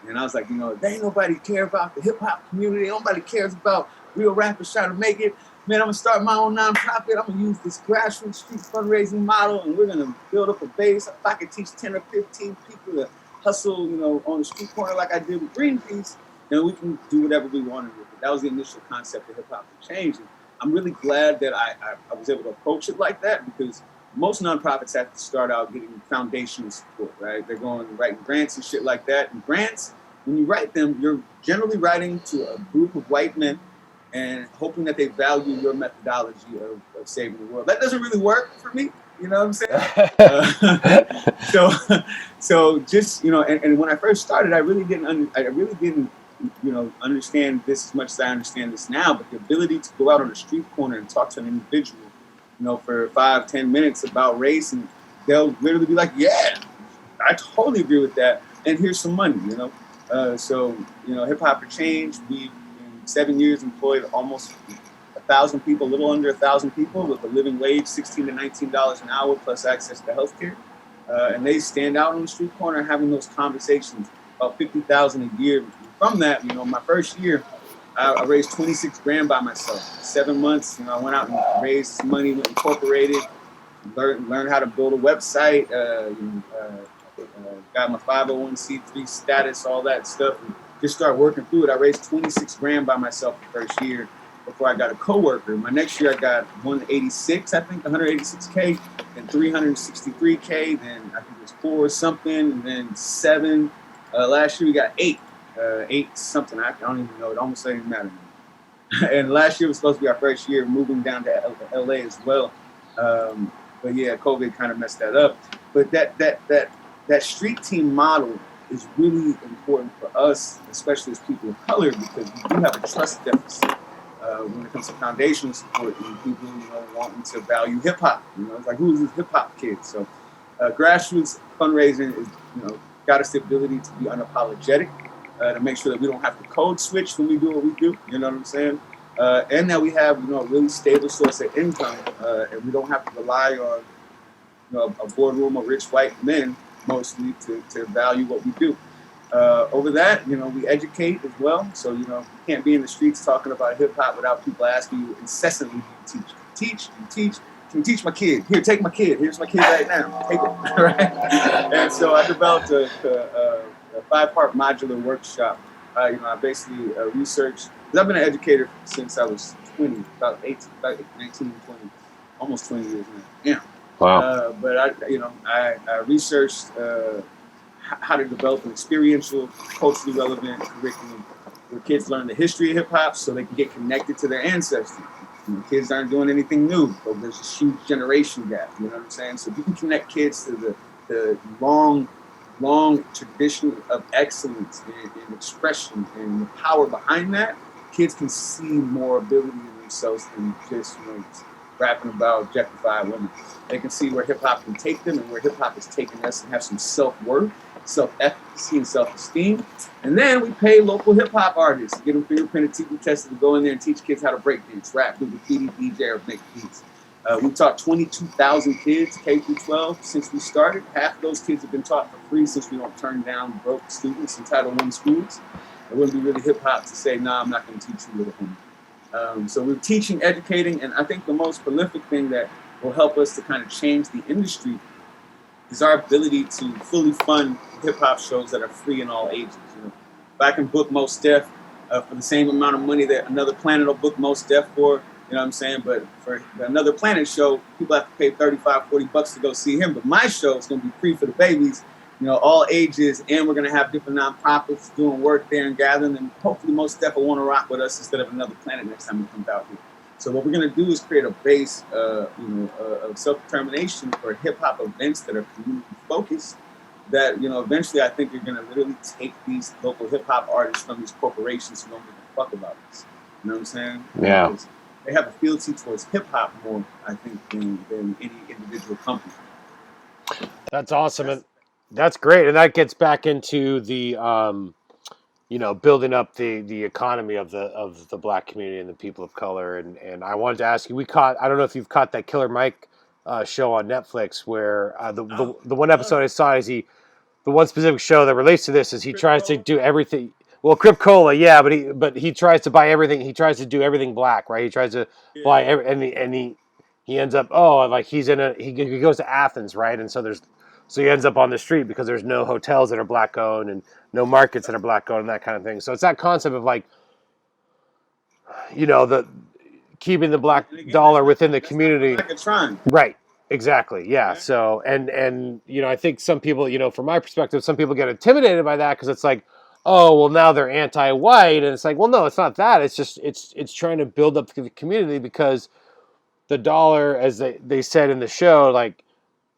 And I was like, there ain't nobody care about the hip hop community. Nobody cares about real rappers trying to make it. Man, I'm gonna start my own nonprofit. I'm gonna use this grassroots street fundraising model, and we're gonna build up a base. If I could teach 10 or 15 people to hustle, on the street corner like I did with Greenpeace, then we can do whatever we wanted with it. That was the initial concept of hip hop for change. And I'm really glad that I was able to approach it like that, because most nonprofits have to start out getting foundational support, right? They're going writing grants and shit like that. And grants, when you write them, you're generally writing to a group of white men and hoping that they value your methodology of saving the world. That doesn't really work for me. You know what I'm saying? So just, and when I first started, I really didn't understand this as much as I understand this now. But the ability to go out on a street corner and talk to an individual, for 5-10 minutes about race, and they'll literally be like, yeah, I totally agree with that. And here's some money, So, Hip Hop for Change, we, in 7 years, employed almost 1,000 people, a little under 1,000 people with a living wage, $16 to $19 an hour, plus access to healthcare. And they stand out on the street corner having those conversations, about $50,000 a year. From that, my first year, I raised $26,000 by myself. 7 months, I went out and raised some money, went incorporated, learned how to build a website, got my 501c3 status, all that stuff, and just started working through it. I raised $26,000 by myself the first year before I got a coworker. My next year I got 186K, then 363K, then I think it was 4 or something, and then 7. Last year we got 8 something. I don't even know. It almost doesn't even matter. And last year was supposed to be our first year moving down to LA as well. But yeah, COVID kind of messed that up. But that street team model is really important for us, especially as people of color, because we do have a trust deficit when it comes to foundational support and people, wanting to value hip hop. It's like, who's this hip hop kid? So grassroots fundraising is, got us the ability to be unapologetic, to make sure that we don't have to code switch when we do what we do. You know what I'm saying? And that we have, a really stable source of income, and we don't have to rely on, a boardroom of rich white men mostly to value what we do. Over that, we educate as well. So, you can't be in the streets talking about hip hop without people asking you incessantly, do you teach? Can you teach my kid? Here, take my kid. Here's my kid right now. Take it, right? And so I developed a 5-part modular workshop. I basically researched, because I've been an educator since I was 20, about 19, 20, almost 20 years now. Yeah. Wow. But I researched how to develop an experiential, culturally relevant curriculum where kids learn the history of hip hop so they can get connected to their ancestry. Kids aren't doing anything new, but there's a huge generation gap. You know what I'm saying? So if you can connect kids to the long tradition of excellence and expression and the power behind that, kids can see more ability in themselves than just rapping about objectified women. They can see where hip hop can take them and where hip hop is taking us, and have some self-worth, self-efficacy, and self-esteem. And then we pay local hip hop artists, get them fingerprinted, TV tested, to go in there and teach kids how to break dance, rap, do graffiti, DJ, or make beats. We taught 22,000 kids, K through 12, since we started. Half of those kids have been taught for free, since we don't turn down broke students in Title I schools. it wouldn't be really hip hop to say, nah, I'm not going to teach you little homie. So we're teaching, educating, and I think the most prolific thing that will help us to kind of change the industry is our ability to fully fund hip hop shows that are free in all ages. You know, if I can book Mos Def for the same amount of money that Another Planet will book Mos Def for, you know what I'm saying? But for the Another Planet show, people have to pay $35-$40 to go see him. But my show is going to be free for the babies, you know, all ages, and we're going to have different nonprofits doing work there and gathering, and hopefully Mos Def will want to rock with us instead of Another Planet next time he comes out here. So what we're going to do is create a base, of self-determination for hip-hop events that are community-focused, that, you know, eventually I think you're going to literally take these local hip-hop artists from these corporations who don't give a fuck about this. You know what I'm saying? Yeah. Because they have a fealty towards hip-hop more, I think, than any individual company. That's awesome. And that's great. And that gets back into the, building up the economy of the black community and the people of color. And I wanted to ask you, I don't know if you've caught that Killer Mike show on Netflix where the one episode I saw is the one specific show that relates to this is he tries to do everything. Well, Crip Cola, yeah, but he tries to buy everything. He tries to do everything black, right? He tries to buy he ends up like he goes to Athens, right? And so he ends up on the street because there's no hotels that are black owned and no markets that are black owned and that kind of thing. So it's that concept of like, the keeping the black dollar within the community. Like a shrine. Right. Exactly. Yeah. So, and I think some people, from my perspective, some people get intimidated by that because it's like, oh, well, now they're anti-white, and it's like, well, no, it's not that. It's just it's trying to build up the community because the dollar, as they said in the show, like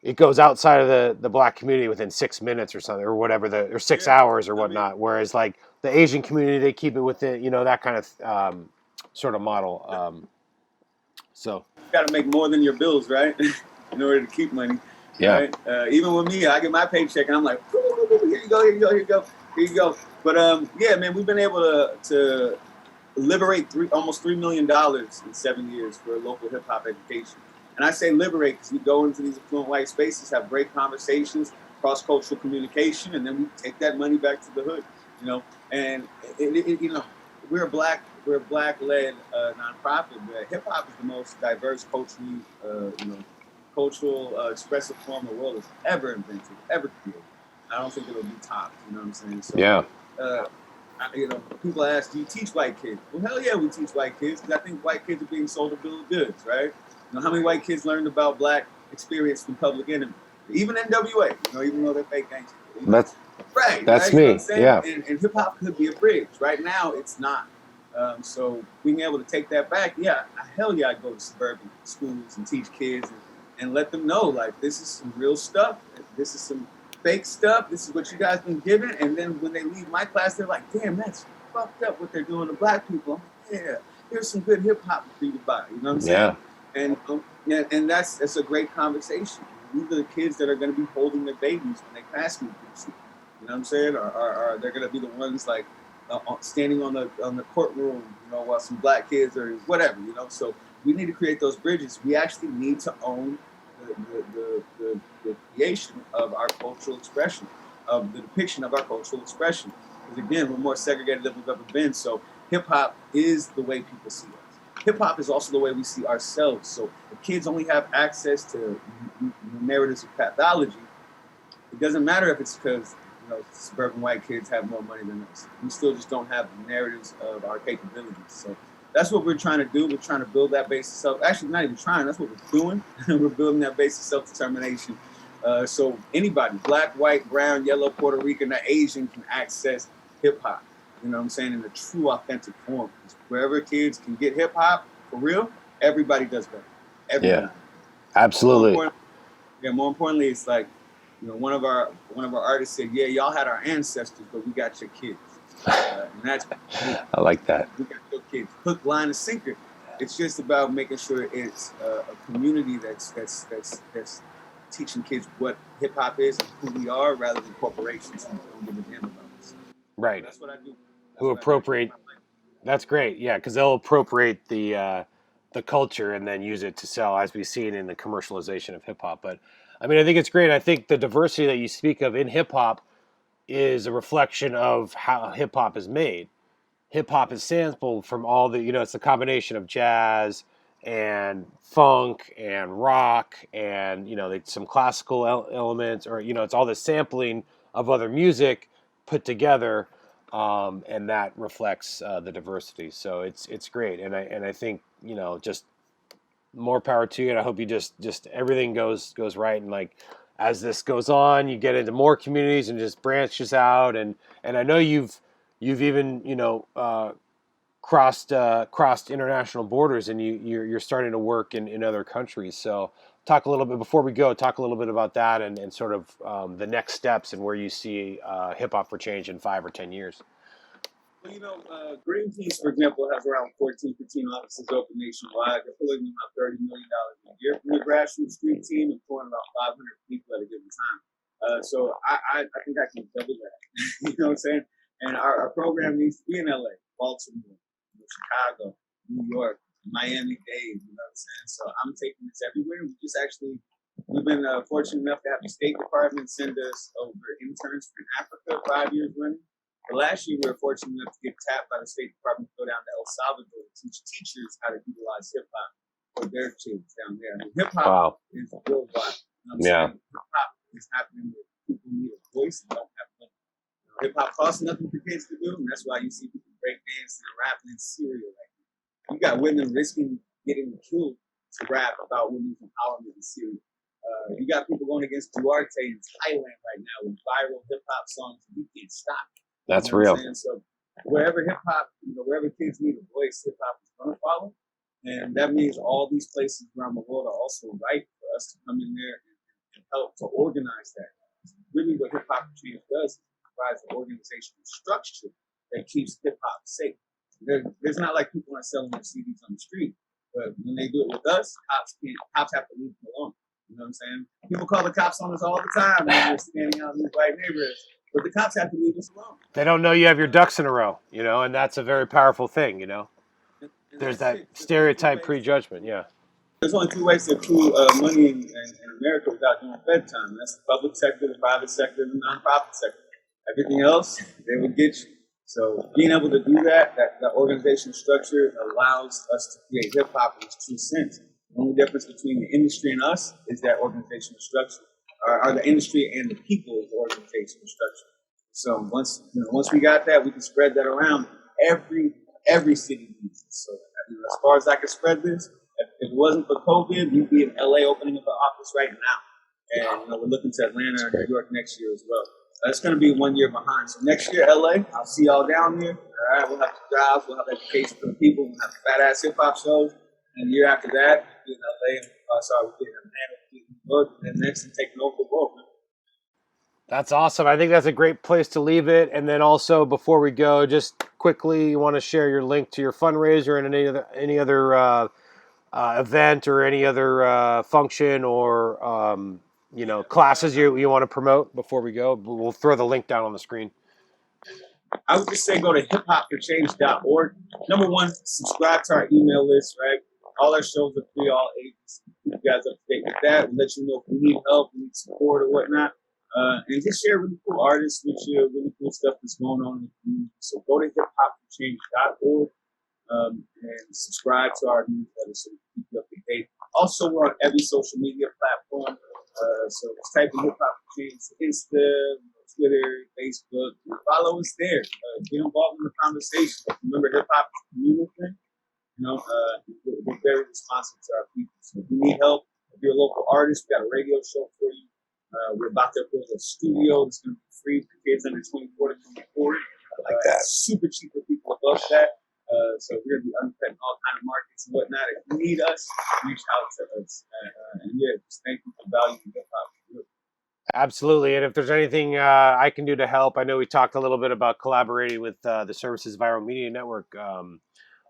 it goes outside of the black community within 6 minutes or something or whatever or 6 hours or whatnot. Whereas like the Asian community, they keep it within that kind of sort of model. So you got to make more than your bills, right? In order to keep money. Yeah. Right? Even with me, I get my paycheck and I'm like, here you go. But yeah, man, we've been able to liberate almost $3 million in 7 years for local hip hop education. And I say liberate because we go into these affluent white spaces, have great conversations, cross-cultural communication, and then we take that money back to the hood. And we're a black-led nonprofit, but hip hop is the most diverse cultural expressive form the world has ever invented, ever created. I don't think it'll be topped. You know what I'm saying? So, yeah. People ask, do you teach white kids? Well, hell yeah, we teach white kids because I think white kids are being sold a bill of goods, right? How many white kids learned about black experience from Public Enemy? Even NWA, even though they're fake gangsters. That's right? me. Yeah. And hip hop could be a bridge. Right now, it's not. So being able to take that back, hell yeah, I go to suburban schools and teach kids and let them know, like, this is some real stuff. This is some fake stuff. This is what you guys been given. And then when they leave my class, they're like, damn, that's fucked up what they're doing to black people. Yeah, here's some good hip hop for you to buy. You know what I'm saying? Yeah. And that's a great conversation. These are the kids that are going to be holding their babies when they pass me. You know what I'm saying? Or they're going to be the ones like standing on the courtroom, while some black kids or whatever. So we need to create those bridges. We actually need to own the creation of our cultural expression, of the depiction of our cultural expression. Because again, we're more segregated than we've ever been. So hip hop is the way people see us. Hip hop is also the way we see ourselves. So if kids only have access to narratives of pathology, it doesn't matter if it's because suburban white kids have more money than us. We still just don't have the narratives of our capabilities. So that's what we're trying to do. We're trying to build that base of self. Actually, not even trying. That's what we're doing. We're building that base of self-determination. So anybody, black, white, brown, yellow, Puerto Rican, or Asian, can access hip hop. You know what I'm saying? In a true, authentic form. Wherever kids can get hip hop for real, everybody does better. Everybody. Yeah, absolutely. More importantly, it's like, one of our artists said, "Yeah, y'all had our ancestors, but we got your kids." And that's I like that. We got your kids, hook, line, and sinker. It's just about making sure it's a community that's teaching kids what hip hop is and who we are, rather than corporations who don't give a damn about us. Right. That's what I do. Who appropriate? That's great. Yeah, because they'll appropriate the culture and then use it to sell, as we've seen in the commercialization of hip hop. But I mean, I think it's great. I think the diversity that you speak of in hip hop is a reflection of how hip hop is made. Hip hop is sampled from all the, it's a combination of jazz and funk and rock and, some classical elements, or, it's all the sampling of other music put together. And that reflects the diversity. So it's great. And I think, just more power to you. And I hope you just everything goes right. And like, as this goes on, you get into more communities and just branches out. And I know you've even, crossed international borders, and you're starting to work in other countries. So talk a little bit before we go. Talk a little bit about that and sort of the next steps and where you see hip hop for change in 5 or 10 years. Well, Greenpeace, for example, has around 14, 15 offices open nationwide. They're pulling in about $30 million a year from the grassroots street team, and employing about 500 people at a given time. So I think I can double that. You know what I'm saying? And our program needs to be in LA, Baltimore, Chicago, New York, Miami-Dade. You know what I'm saying? So I'm taking this everywhere. We've been fortunate enough to have the State Department send us over interns from Africa 5 years running. But last year, we were fortunate enough to get tapped by the State Department to go down to El Salvador to teach teachers how to utilize hip hop for their kids down there. I mean, hip hop is worldwide. You know what I'm saying? Hip hop is happening where people need a voice and don't have money. Hip hop costs nothing for kids to do, and that's why you see people break dancing and rapping in Syria right now. You got women risking getting killed to rap about women's empowerment in Syria. You got people going against Duarte in Thailand right now with viral hip hop songs, and you can't stop. That's real. So wherever hip hop, wherever kids need a voice, hip hop is going to follow. And that means all these places around the world are also right for us to come in there and help to organize that. Really what hip hop change does is provides an organizational structure that keeps hip hop safe. There's not like people are selling their CDs on the street, but when they do it with us, cops have to leave them alone. You know what I'm saying? People call the cops on us all the time when we're standing out in these white neighborhoods. But the cops have to leave us alone. They don't know you have your ducks in a row, and that's a very powerful thing, There's that stereotype prejudgment, yeah. There's only two ways to accrue money in America without doing Fed time. That's the public sector, the private sector, and the nonprofit sector. Everything else, they will get you. So being able to do that organizational structure allows us to create hip-hop in its true sense. The only difference between the industry and us is that organizational structure. Or the industry and the people's organizational structure. So once we got that, we can spread that around. Every city needs it. So as far as I can spread this, if it wasn't for COVID, we'd be in LA opening up an office right now. And we're looking to Atlanta and New York next year as well. It's going to be 1 year behind. So next year, LA, I'll see y'all down there. All right, we'll have jobs, we'll have education for the people, we'll have fat ass hip hop shows. And the year after that, we'll be in LA, and we'll be in Atlanta. And next and taking over the world. That's awesome. I think that's a great place to leave it. And then also, before we go, just quickly, you want to share your link to your fundraiser and any other event or any other function or classes you want to promote before we go. We'll throw the link down on the screen. I would just say go to hiphopforchange.org. Number one, subscribe to our email list, right? All our shows are free, all ages. Keep you guys up to date with that. We'll let you know if we need help, we need support or whatnot. And just share really cool artists with you, really cool stuff that's going on in the community. So go to hiphopforchange.org and subscribe to our newsletter so we can keep you up to date. Also, we're on every social media platform. So just type in Hip Hop for Change, Insta, Twitter, Facebook. Follow us there. Get involved in the conversation. Remember, hip hop is a communal thing. We're very responsive to our people. So if you need help, if you're a local artist, we got a radio show for you. We're about to build a studio that's going to be free for kids under 24 to 24. I like that. Super cheap for people above that. So we're going to be undercutting all kind of markets and whatnot. If you need us, reach out to us. And just thank you for valuing hip hop. Absolutely. And if there's anything I can do to help, I know we talked a little bit about collaborating with the Services Viral Media Network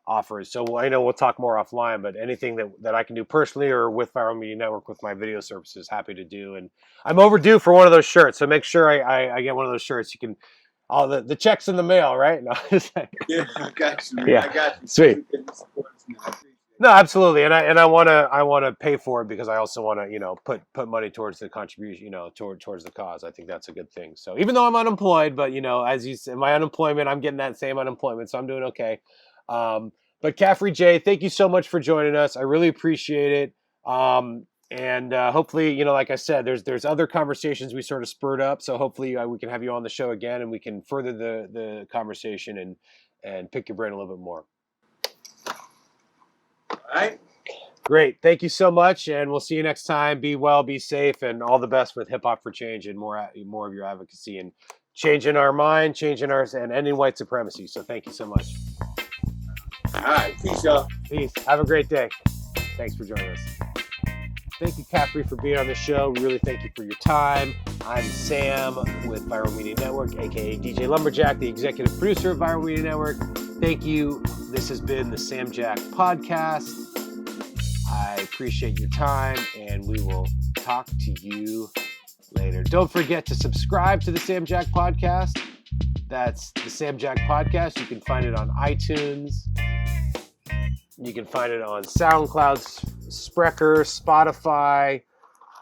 offers. So I know we'll talk more offline, but anything that I can do personally or with Viral Media Network with my video services, happy to do. And I'm overdue for one of those shirts, so make sure I get one of those shirts. You can, all the checks in the mail, right? No. Yeah, I got you, man. Yeah. I got you. Sweet. No, absolutely, and I want to pay for it because I also want to put money towards the contribution, towards the cause. I think that's a good thing. So even though I'm unemployed, but as you said, my unemployment, I'm getting that same unemployment, so I'm doing okay. But Khafre Jay, thank you so much for joining us. I really appreciate it. And hopefully, like I said, there's other conversations we sort of spurred up. So hopefully we can have you on the show again, and we can further the conversation and pick your brain a little bit more. All right. Great. Thank you so much. And we'll see you next time. Be well, be safe, and all the best with Hip Hop for Change and more of your advocacy and changing our mind, and ending white supremacy. So thank you so much. All right. Peace, y'all. Peace. Have a great day. Thanks for joining us. Thank you, Khafre, for being on the show. We really thank you for your time. I'm Sam with Viral Media Network, aka DJ Lumberjack, the executive producer of Viral Media Network. Thank you. This has been the Sam Jack Podcast. I appreciate your time, and we will talk to you later. Don't forget to subscribe to the Sam Jack Podcast. That's the Sam Jack Podcast. You can find it on iTunes. You can find it on SoundCloud, Spreaker, Spotify,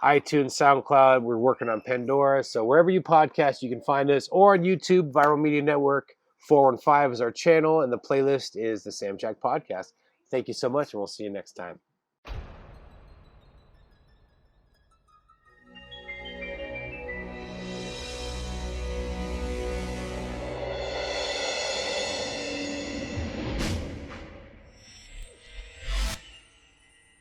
iTunes, SoundCloud. We're working on Pandora. So wherever you podcast, you can find us. Or on YouTube, Viral Media Network 415 is our channel, and the playlist is the Sam Jack Podcast. Thank you so much, and we'll see you next time.